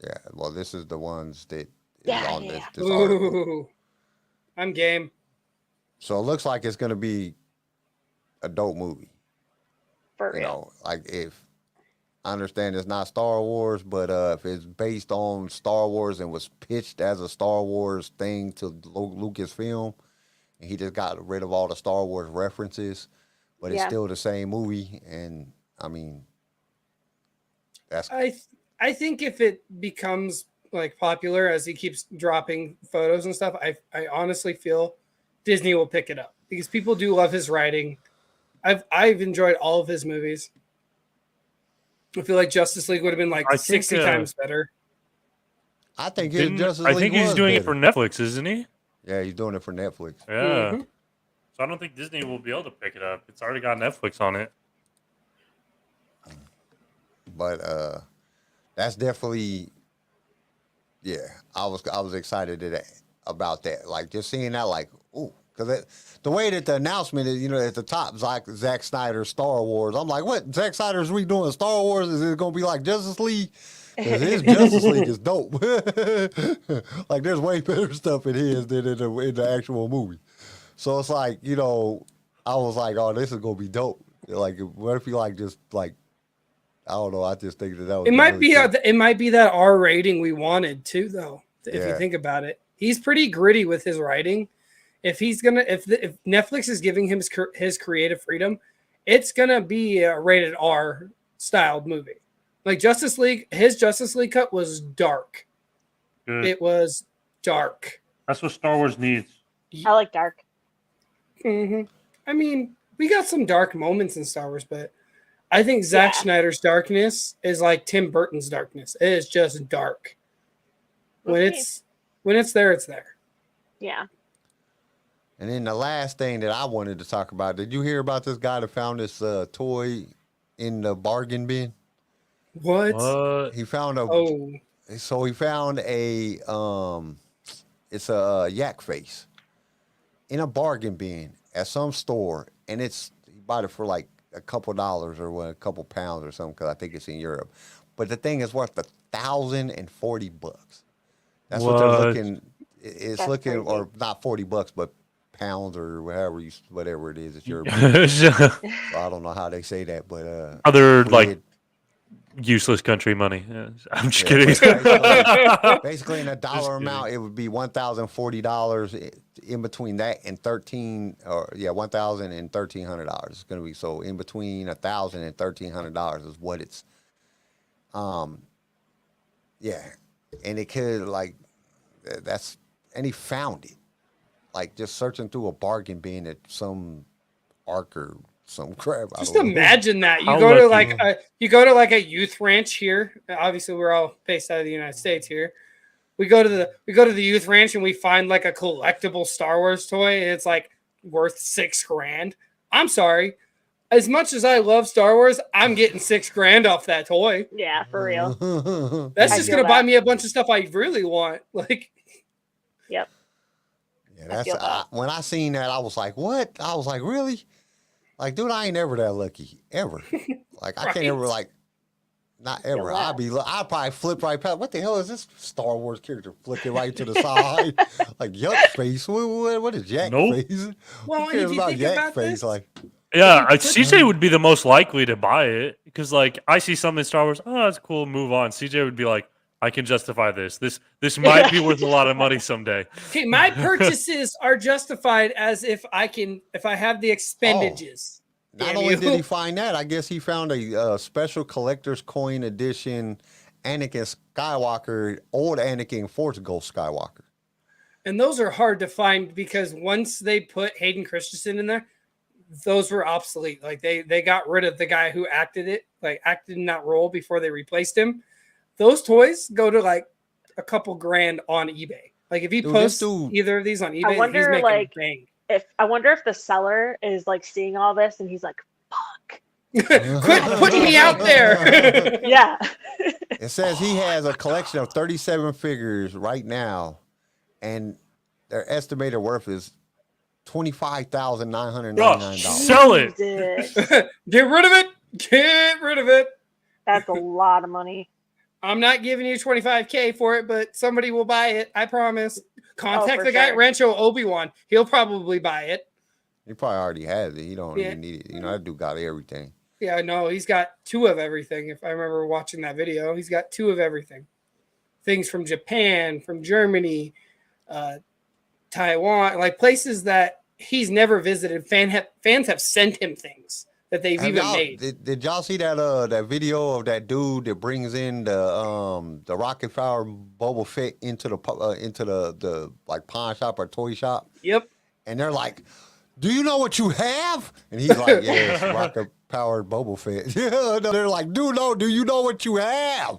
Yeah, well, this is the ones that is Yeah, on yeah. this article. Ooh, I'm game. So it looks like it's going to be a dope movie. For real. You know, like if I understand it's not Star Wars, but if it's based on Star Wars and was pitched as a Star Wars thing to Lucasfilm, and he just got rid of all the Star Wars references, but it's still the same movie, and I mean, that's. I think if it becomes like popular as he keeps dropping photos and stuff, I honestly feel Disney will pick it up because people do love his writing. I've enjoyed all of his movies. I feel like Justice League would have been like 60 times better. I think his Justice League. I think he's doing it for Netflix, isn't he? Yeah, he's doing it for Netflix. Yeah. Mm-hmm. So I don't think Disney will be able to pick it up. It's already got Netflix on it. But that's definitely, yeah. I was excited about that. Like just seeing that, like, ooh, because the way that the announcement is, you know, at the top, Zack Snyder Star Wars. I'm like, what? Zack Snyder's redoing Star Wars? Is it gonna be like Justice League? Because his Justice League is dope. Like there's way better stuff in his than in the actual movie. So it's like, you know, I was like, oh, this is gonna be dope. Like, what if you like just like, I don't know. I just think that was. It might be it might be that R rating we wanted too, though. If you think about it, he's pretty gritty with his writing. If Netflix is giving him his creative freedom, it's gonna be a rated R styled movie. Like Justice League, his Justice League cut was dark. Good. It was dark. That's what Star Wars needs. I like dark. Mm-hmm. I mean, we got some dark moments in Star Wars, but I think Zack Snyder's darkness is like Tim Burton's darkness. It is just dark. When it's there, it's there. Yeah. And then the last thing that I wanted to talk about, did you hear about this guy that found this toy in the bargain bin? What? He found a. Oh. So he found a. It's a yak face in a bargain bin at some store, and he bought it for like a couple dollars or a couple pounds or something because I think it's in Europe. But the thing is worth $1,040. That's what they're looking. It's looking, crazy. Or not $40, but pounds or whatever it is. It's European. So I don't know how they say that, but other like useless country money. I'm just kidding. Basically, in a dollar amount, it would be $1,040. In between that and $1,000 and $1,300. It's going to be so in between $1,000 and $1,300 is what it's. Yeah, and it could like that's and he found it, like just searching through a bargain bin at some Ark or some crap. Just imagine that you go to like a youth ranch here. Obviously, we're all based out of the United States here. We go to the youth ranch and we find like a collectible Star Wars toy. And it's like worth $6,000. I'm sorry. As much as I love Star Wars, I'm getting $6,000 off that toy. Yeah, for real. That's just gonna buy me a bunch of stuff I really want. Like, yep. Yeah, that's when I seen that, I was like, "What?" I was like, "Really?" Like, dude, I ain't ever that lucky ever. Like, I can't ever like, not ever. I'd probably flip right past. What the hell is this Star Wars character flipping right to the side? Like Yuck face. What is Yak face? Well, if you think about this, like. Yeah, CJ would be the most likely to buy it because, like, I see something in Star Wars. Oh, that's cool. Move on. CJ would be like, I can justify this. This might be worth a lot of money someday. Okay, my purchases are justified as if I have the expenditures. Oh, not only did he find that, I guess he found a special collector's coin edition Anakin Skywalker, old Anakin Force Ghost Skywalker. And those are hard to find because once they put Hayden Christensen in there, those were obsolete. Like they got rid of the guy who acted in that role before they replaced him. Those toys go to like a couple grand on eBay. Like if he posts either of these on eBay, he's making bank. I wonder if the seller is like seeing all this and he's like, "Fuck, quit putting me out there." Yeah. It says he has a collection of 37 figures right now, and their estimated worth is $25,999. Sell it. Get rid of it. Get rid of it. That's a lot of money. I'm not giving you $25,000 for it, but somebody will buy it. I promise. Contact the guy at Rancho Obi-Wan. He'll probably buy it. He probably already has it. He don't Yeah. even need it. You know, that dude got everything. Yeah, I know. He's got 2 of everything. If I remember watching that video, he's got 2 of everything. Things from Japan, from Germany, Taiwan, like places that he's never visited. Fans have sent him things that they've even made. Did y'all see that video of that dude that brings in the rocket power Boba Fett into the like pawn shop or toy shop? Yep. And they're like, "Do you know what you have?" And he's like, "Yeah, it's rocket powered Boba Fett." Yeah, they're like, "Dude, no, do you know what you have?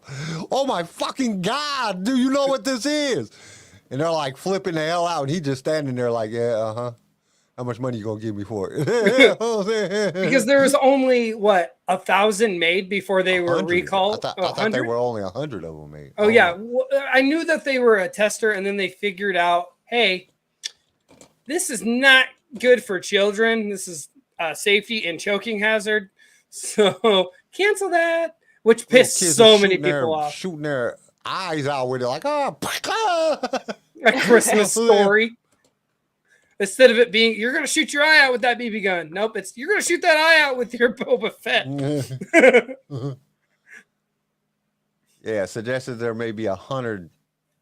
Oh my fucking God, do you know what this is?" And they're like flipping the hell out, and he's just standing there like, "Yeah, how much money you gonna give me for it?" Because there was only 1,000 made before they were recalled. I thought there were only 100 of them made. Oh yeah, I knew that they were a tester, and then they figured out, hey, this is not good for children. This is safety and choking hazard. So cancel that, which pissed so many people off. Shooting their eyes out with it, like, "Oh, a Christmas Story." Instead of it being, "You're going to shoot your eye out with that BB gun." Nope, it's, "You're going to shoot that eye out with your Boba Fett." Yeah, suggested there may be 100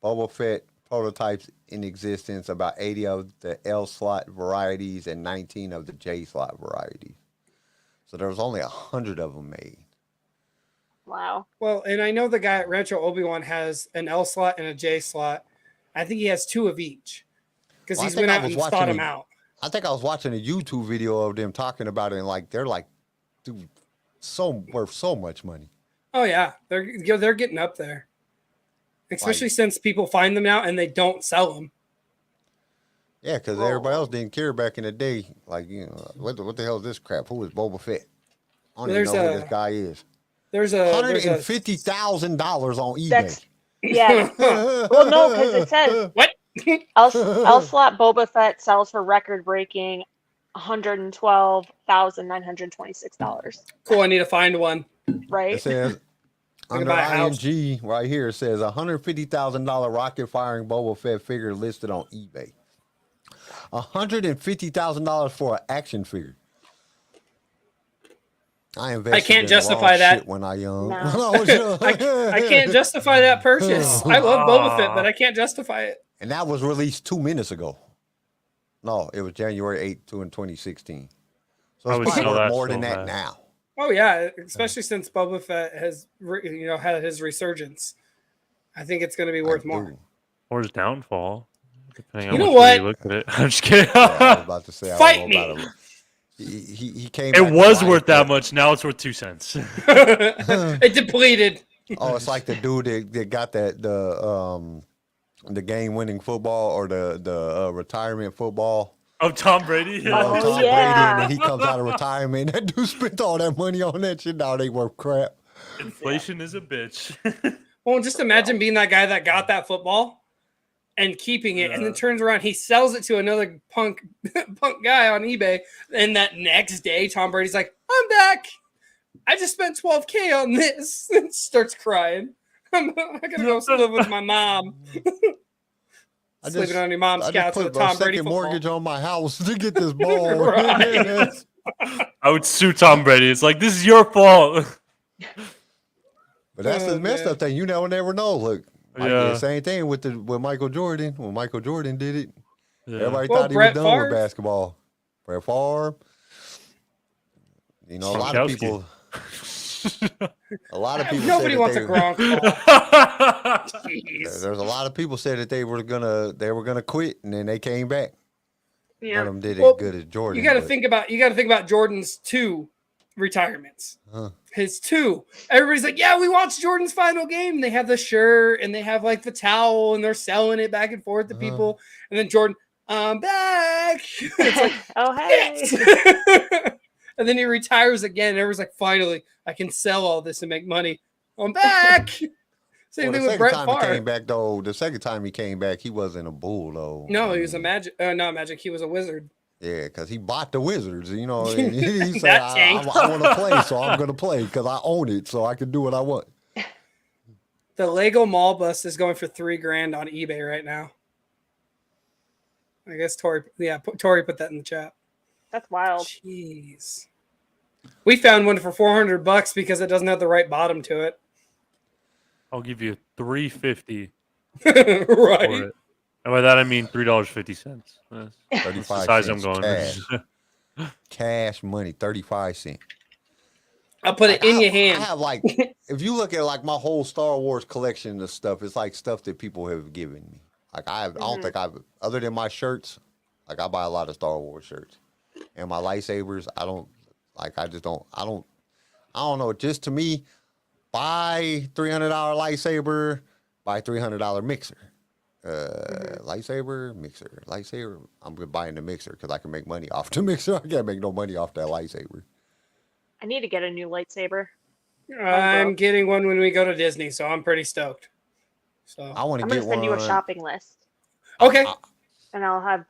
Boba Fett prototypes in existence, about 80 of the L slot varieties and 19 of the J slot varieties. So there was only 100 of them made. Wow. Well, and I know the guy at Rancho Obi-Wan has an L slot and a J slot. I think he has 2 of each because he's went out and thought them out. I think I was watching a YouTube video of them talking about it, and like they're like, dude, worth so much money. Oh yeah, they're getting up there. Especially since people find them now and they don't sell them. Yeah, because everybody else didn't care back in the day. Like, you know, what the hell is this crap? Who is Boba Fett? I don't even know who this guy is. There's $150,000 on eBay. Yeah. Well, no, because it says what? L slot Boba Fett sells for record-breaking $112,926. Cool. I need to find one. Right. It says under ING right here, it says $150,000 rocket firing Boba Fett figure listed on eBay. $150,000 for an action figure. I can't justify that when I young. No. I can't justify that purchase. I love Boba Fett, but I can't justify it. And that was released 2 minutes ago. No, it was January 8th, 2016. So it's probably worth more than that now. Oh yeah, especially since Boba Fett has had his resurgence. I think it's going to be worth more. Or his downfall, depending on which way you look at it. I'm just kidding. Yeah, I was about to say, Fight me. He came. It was worth that much. Now it's worth 2 cents. It depleted. Oh, it's like the dude that got the game-winning football or the retirement football. Of Tom Brady? Oh, Tom yeah. Brady, and then he comes out of retirement. That dude spent all that money on that shit. Now they worth crap. Inflation is a bitch. Well, just imagine being that guy that got that football and keeping it, and then turns around, he sells it to another punk guy on eBay, and that next day, Tom Brady's like, "I'm back. I just spent $12K on this," and starts crying. I gotta go live with my mom. Sleeping on your mom's couch with Tom Brady football. Mortgage on my house to get this ball. Right. I would sue Tom Brady. It's like, this is your fault. But that's the messed up thing. You never know. Look, the same thing with Michael Jordan. When Michael Jordan did it, everybody thought he was done with basketball. Brett Favre. You know, a lot of people. Nobody wants a Gronk ball. There's a lot of people said that they were gonna quit, and then they came back. Yeah. None of them did as good as Jordan. You got to think about Jordan's 2 retirements. His 2. Everybody's like, "Yeah, we watched Jordan's final game." They have the shirt and they have like the towel, and they're selling it back and forth to people. And then Jordan, "I'm back." It's like, oh hey. And then he retires again. Everyone's like, "Finally, I can sell all this and make money. I'm back." Same thing with Brett Favre. The second time he came back, he wasn't a Bull though. No, he was a Magic. Not Magic. He was a Wizard. Yeah, because he bought the Wizards. You know, and he said, "I want to play, so I'm going to play because I own it, so I can do what I want." The Lego Mall bus is going for $3,000 on eBay right now. I guess Tori put that in the chat. That's wild. Jeez. We found one for $400 because it doesn't have the right bottom to it. I'll give you $3.50 Right. for it. And by that I mean $3.50. That's the 35 size I'm cents going. cash. Cash money, 35 cents. I'll put it in your hand. I have like, if you look at like my whole Star Wars collection of stuff, it's like stuff that people have given me. Like I don't think other than my shirts, like I buy a lot of Star Wars shirts, and my lightsabers. I don't know. Just to me, buy $300 lightsaber, buy $300 mixer. Lightsaber, mixer, lightsaber. I'm buying the mixer because I can make money off the mixer. I can't make no money off that lightsaber. I need to get a new lightsaber. I'm getting one when we go to Disney, so I'm pretty stoked. So I'm gonna send you a shopping list. Okay. And I'll have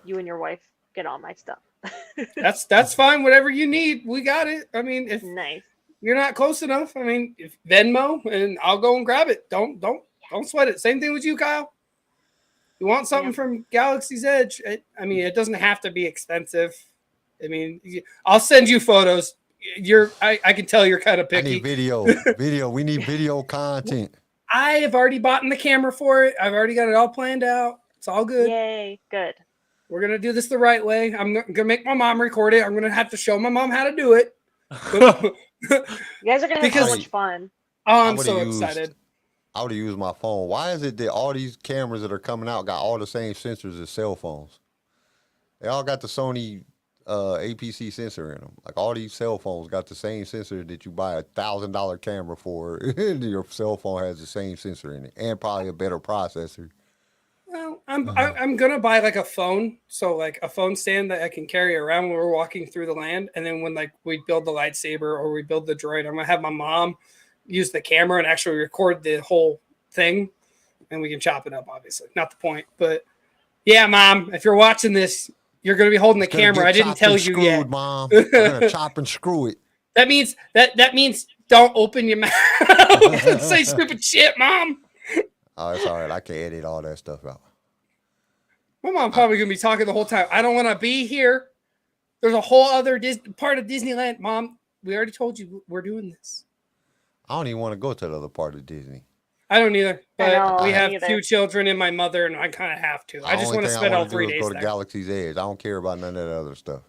you and your wife get all my stuff. That's fine. Whatever you need, we got it. I mean, if Nice. you're not close enough, I mean, if Venmo and I'll go and grab it. Don't sweat it. Same thing with you, Kyle. You want something from Galaxy's Edge? I mean, it doesn't have to be expensive. I mean, I'll send you photos. I can tell you're kind of picky. I need video. We need video content. I have already bought the camera for it. I've already got it all planned out. It's all good. Yay, good. We're going to do this the right way. I'm going to make my mom record it. I'm going to have to show my mom how to do it. You guys are going to have so much fun. Oh, I'm so excited. I would have used my phone. Why is it that all these cameras that are coming out got all the same sensors as cell phones? They all got the Sony APC sensor in them. Like all these cell phones got the same sensor that you buy $1,000 camera for. Your cell phone has the same sensor in it and probably a better processor. Well, I'm gonna buy like a phone, so like a phone stand that I can carry around when we're walking through the land, and then when like we build the lightsaber or we build the droid, I'm gonna have my mom use the camera and actually record the whole thing, and we can chop it up. Obviously, not the point, but yeah, Mom, if you're watching this, you're gonna be holding the camera. I didn't tell you yet, Mom. We're gonna chop and screw it. That means don't open your mouth and say stupid shit, Mom. Oh, it's all right. I can edit all that stuff out. My mom probably going to be talking the whole time. I don't want to be here. There's a whole other part of Disneyland. Mom, we already told you we're doing this. I don't even want to go to the other part of Disney. I don't either. But we have either. 2 children and my mother, and I kind of have to. I just want to spend all 3 days go there. to Galaxy's Edge. I don't care about none of that other stuff.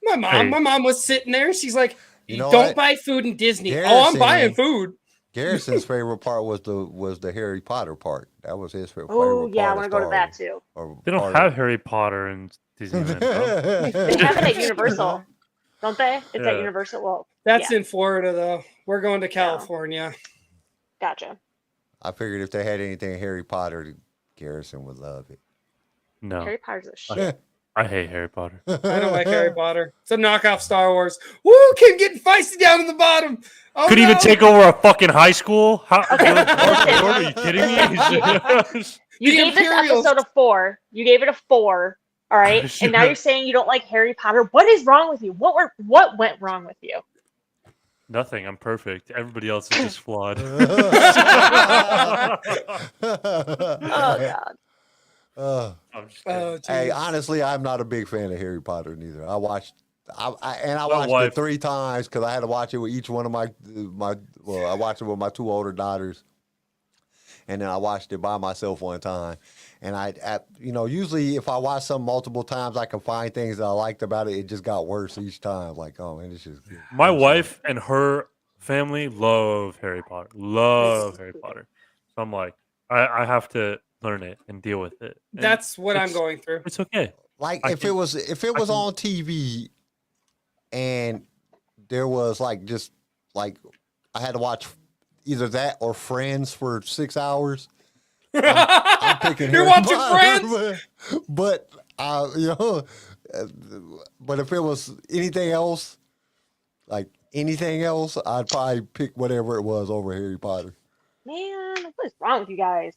My mom was sitting there. She's like, don't what? buy food in Disney. Garrison, I'm buying food. Garrison's favorite part was the Harry Potter part. That was his favorite part. Oh, yeah, I want to go to that too. They don't have Harry Potter in Disneyland. They have it at Universal, don't they? It's at Universal. Well, that's in Florida, though. We're going to California. Gotcha. I figured if they had anything Harry Potter, Garrison would love it. No. Harry Potter's a shit. I hate Harry Potter. I don't like Harry Potter. It's a knockoff Star Wars. Woo! Kim getting feisty down in the bottom. Oh, Could even take over a fucking high school? Okay, are you kidding me? You gave this episode a 4. You gave it a 4. All right, and now you're saying you don't like Harry Potter. What is wrong with you? What went wrong with you? Nothing. I'm perfect. Everybody else is just flawed. Oh God. Hey, honestly, I'm not a big fan of Harry Potter neither. I watched it 3 times because I had to watch it with each one of I watched it with my 2 older daughters, and then I watched it by myself one time. And usually if I watch something multiple times, I can find things that I liked about it. It just got worse each time. Like, oh man, it's just good. My wife and her family love Harry Potter. So I'm like, I have to learn it and deal with it. And that's what I'm going through. It's okay. Like if it was on TV and there was I had to watch either that or Friends for 6 hours. I'm picking You're Harry watching Potter, Friends? but if it was anything else, I'd probably pick whatever it was over Harry Potter. Man, what is wrong with you guys?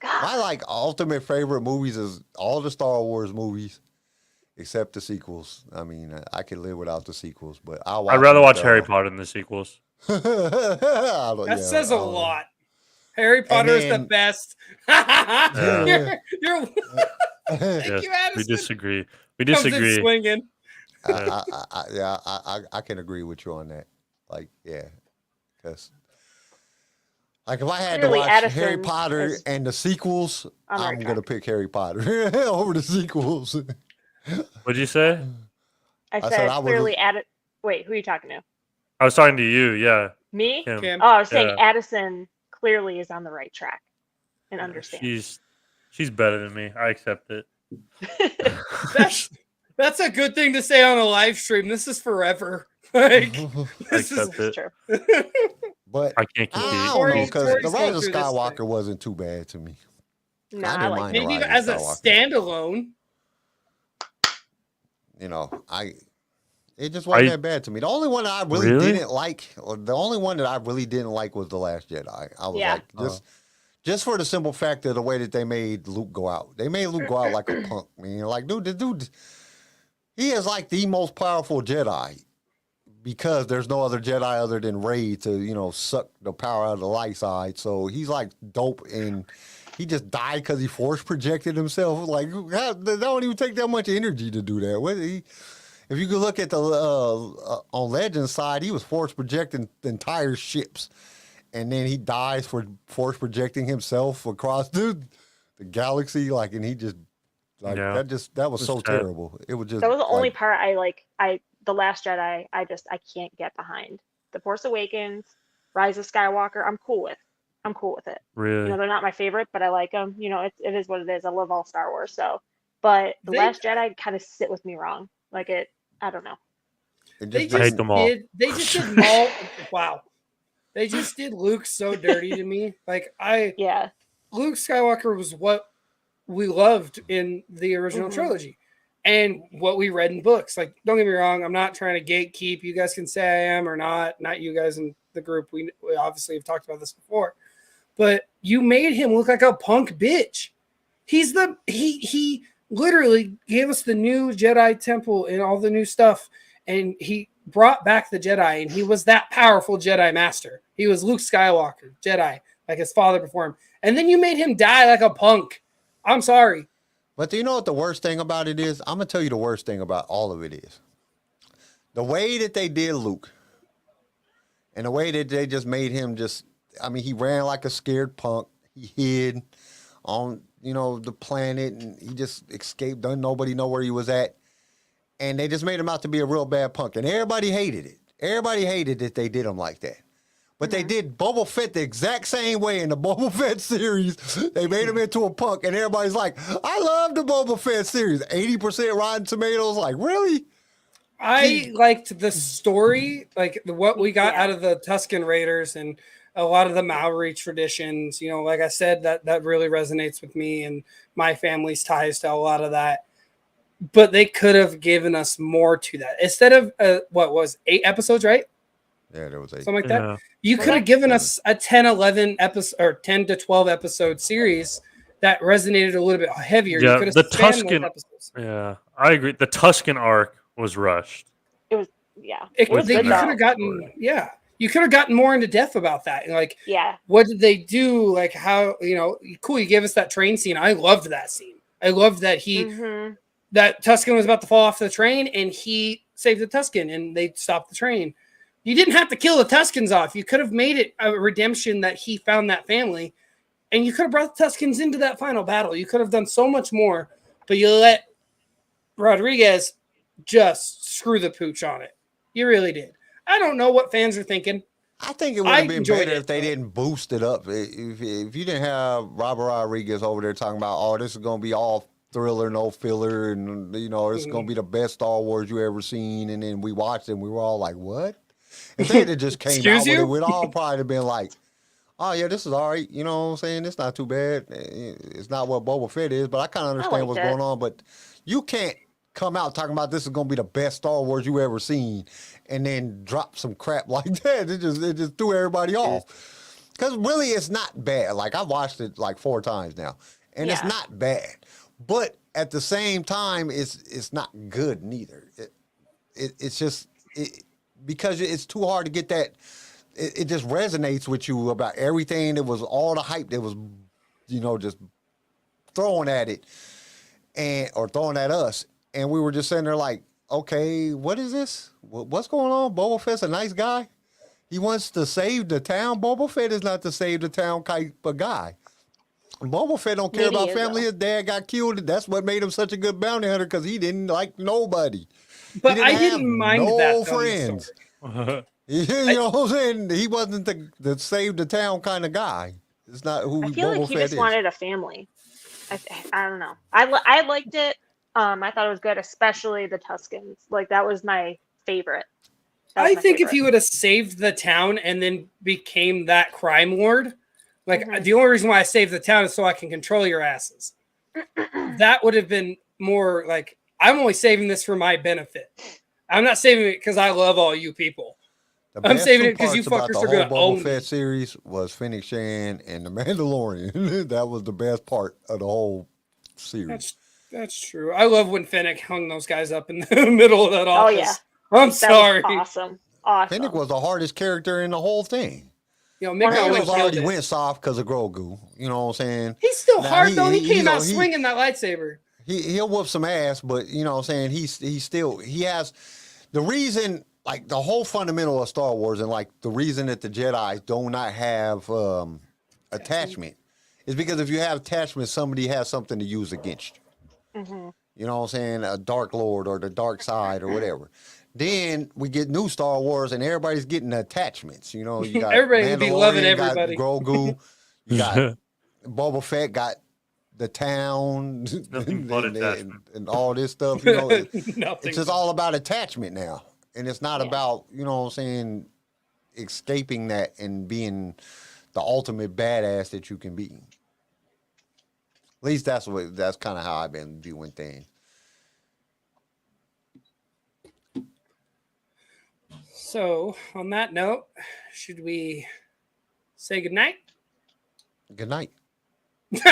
God. My ultimate favorite movies is all the Star Wars movies, except the sequels. I mean, I could live without the sequels, but I'd rather watch Harry Potter than the sequels. That says a lot. Harry Potter is the best. You're Yes, Thank you, Addison. we disagree. We Comes in disagree. swinging. I can agree with you on that. Like, yeah, because like if I had Clearly, to watch Addison Harry Potter is and the sequels, on the right I'm gonna track. pick Harry Potter over the sequels. What'd you say? I said said I would- clearly Addison. Wait, who are you talking to? I was talking to you. Yeah. Me? Kim. Kim. Oh, I was saying Yeah. Addison clearly is on the right track and understands. She's better than me. I accept it. That's a good thing to say on a live stream. This is forever. Like, I this is accept it. True. but I can't compete. I don't know Tori's because going the Rise of through this Skywalker thing. wasn't too bad to me. No, I I didn't like mind it. the maybe Rise as of a Skywalker. standalone. You know, it just wasn't that bad to me. The only one that I really didn't like, or the only one that I really didn't like was The Last Jedi. I was Yeah. like, just for the simple fact of the way that they made Luke go out. They made Luke go out like a punk, man. Like, dude, the dude, he is like the most powerful Jedi because there's no other Jedi other than Rey to, you know, suck the power out of the light side. So he's like dope, and he just died because he force projected himself. Like, that don't even take that much energy to do that. If you could look at the on Legends side, he was force projecting entire ships, and then he dies for force projecting himself across the galaxy. Like, and he just like that was so terrible. It was just that was the only part The Last Jedi. I can't get behind. The Force Awakens, Rise of Skywalker. I'm cool with it. Really? You know, they're not my favorite, but I like them. You know, it is what it is. I love all Star Wars, so. But The Last Jedi kind of sit with me wrong. Like it, I don't know. They I hate them all. They just did Maul. Wow. They just did Luke so dirty to me. Like Luke Skywalker was what we loved in the original trilogy and what we read in books. Like, don't get me wrong, I'm not trying to gatekeep. You guys can say I am or not. Not you guys in the group. We obviously have talked about this before. But you made him look like a punk bitch. He literally gave us the new Jedi temple and all the new stuff, and he brought back the Jedi, and he was that powerful Jedi master. He was Luke Skywalker, Jedi, like his father before him. And then you made him die like a punk. I'm sorry. But do you know what the worst thing about it is? I'm going to tell you the worst thing about all of it is. The way that they did Luke and the way that they just made him he ran like a scared punk. He hid on, the planet, and he just escaped. Nobody know where he was at. And they just made him out to be a real bad punk. And everybody hated it. Everybody hated that they did him like that. But they did Boba Fett the exact same way in the Boba Fett series. They made him into a punk, and everybody's like, I love the Boba Fett series. 80% Rotten Tomatoes. Like, really? I liked the story, like what we got out of the Tusken Raiders and a lot of the Maori traditions. Like I said, that really resonates with me and my family's ties to a lot of that. But they could have given us more to that. Instead of, 8 episodes, right? Yeah, there was 8. Something like that. You could have given us a 10, 11 episode or 10 to 12 episode series that resonated a little bit heavier. Yeah, you could have the Tusken episodes. Yeah, I agree. The Tusken arc was rushed. It was, you could have gotten, you could have gotten more into depth about that. Like, what did they do? Like, how, cool. You gave us that train scene. I loved that scene. I loved that that Tusken was about to fall off the train and he saved the Tusken and they stopped the train. You didn't have to kill the Tuskens off. You could have made it a redemption that he found that family, and you could have brought the Tuskens into that final battle. You could have done so much more, but you let Rodriguez just screw the pooch on it. You really did. I don't know what fans are thinking. I think it would have been better if they didn't boost it up. If you didn't have Robert Rodriguez over there talking about, this is going to be all thriller, no filler, and, it's going to be the best Star Wars you ever seen, and then we watched it, and we were all like, what? If they had just came out with it, we'd all probably have been like, oh, yeah, this is all right. You know what I'm saying? It's not too bad. It's not what Boba Fett is, but I kind of understand what's going on. But you can't come out talking about this is going to be the best Star Wars you ever seen and then drop some crap like that. It just threw everybody off. Because really, it's not bad. Like, I've watched it like 4 times now, and it's not bad. But at the same time, it's not good neither. It's just... because it's too hard to get that, it just resonates with you about everything that was all the hype that was, just throwing at it or throwing at us. and we were just sitting there like, okay, what is this? What's going on? Boba Fett's a nice guy. He wants to save the town. Boba Fett is not the save the town type of guy. Boba Fett don't care about family. His dad got killed. That's what made him such a good bounty hunter, because he didn't like nobody. But I didn't mind that. No friends. You know what I'm saying? He wasn't the save the town kind of guy. It's not who I feel Boba like he Fett just is. wanted a family. I don't know. I liked it. I thought it was good, especially the Tuskens. Like, that was my favorite. I think if he would have saved the town and then became that crime lord, like the only reason why I saved the town is so I can control your asses. That would have been more like, I'm only saving this for my benefit. I'm not saving it because I love all you people. I'm saving it because you fuckers are going to own the Boba Fett series was Fennec Shand and the Mandalorian. That was the best part of the whole series. That's true. I love when Fennec hung those guys up in the middle of that office. Oh, yeah. I'm sorry. Awesome. Fennec was the hardest character in the whole thing. You know, Mick already went soft because of Grogu. You know what I'm saying? He's still hard, though. He came out swinging that lightsaber. He'll whoop some ass, but you know what I'm saying? He has the reason, like the whole fundamental of Star Wars, and like the reason that the Jedi do not have attachment is because if you have attachment, somebody has something to use against you. Mm-hmm. You know what I'm saying? A Dark Lord or the dark side or whatever. Then we get new Star Wars, and everybody's getting attachments. You know, you got everybody would be loving everybody. Got Grogu, you got Boba Fett, got the town, and all this stuff. You know, it's just all about attachment now, and it's not about, you know what I'm saying, escaping that and being the ultimate badass that you can be. At least that's kind of how I've been viewing things. So, on that note, should we say goodnight? Good night. Well,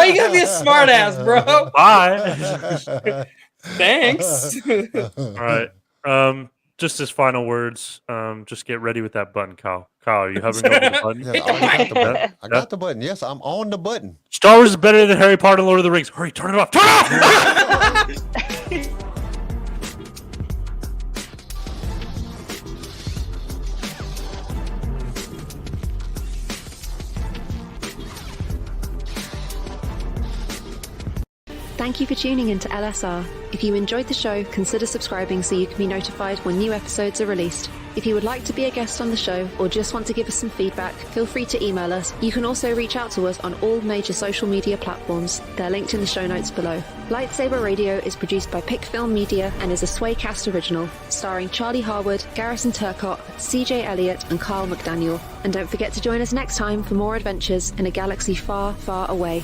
you gotta be a smart ass, bro. Bye. Thanks. All right. Just as final words, just get ready with that button, Kyle. Kyle, are you hovering over the button? Yes, I got the button. Yes, I'm on the button. Star Wars is better than Harry Potter and Lord of the Rings. Hurry, turn it off. Turn it off! Thank you for tuning into LSR. If you enjoyed the show, consider subscribing so you can be notified when new episodes are released. If you would like to be a guest on the show or just want to give us some feedback, feel free to email us. You can also reach out to us on all major social media platforms. They're linked in the show notes below. LightSaber Radio is produced by Pickfilm Media and is a Swaycast original, starring Charlie Harwood, Garrison Turcott, CJ Elliott, and Carl McDaniel. And don't forget to join us next time for more adventures in a galaxy far, far away.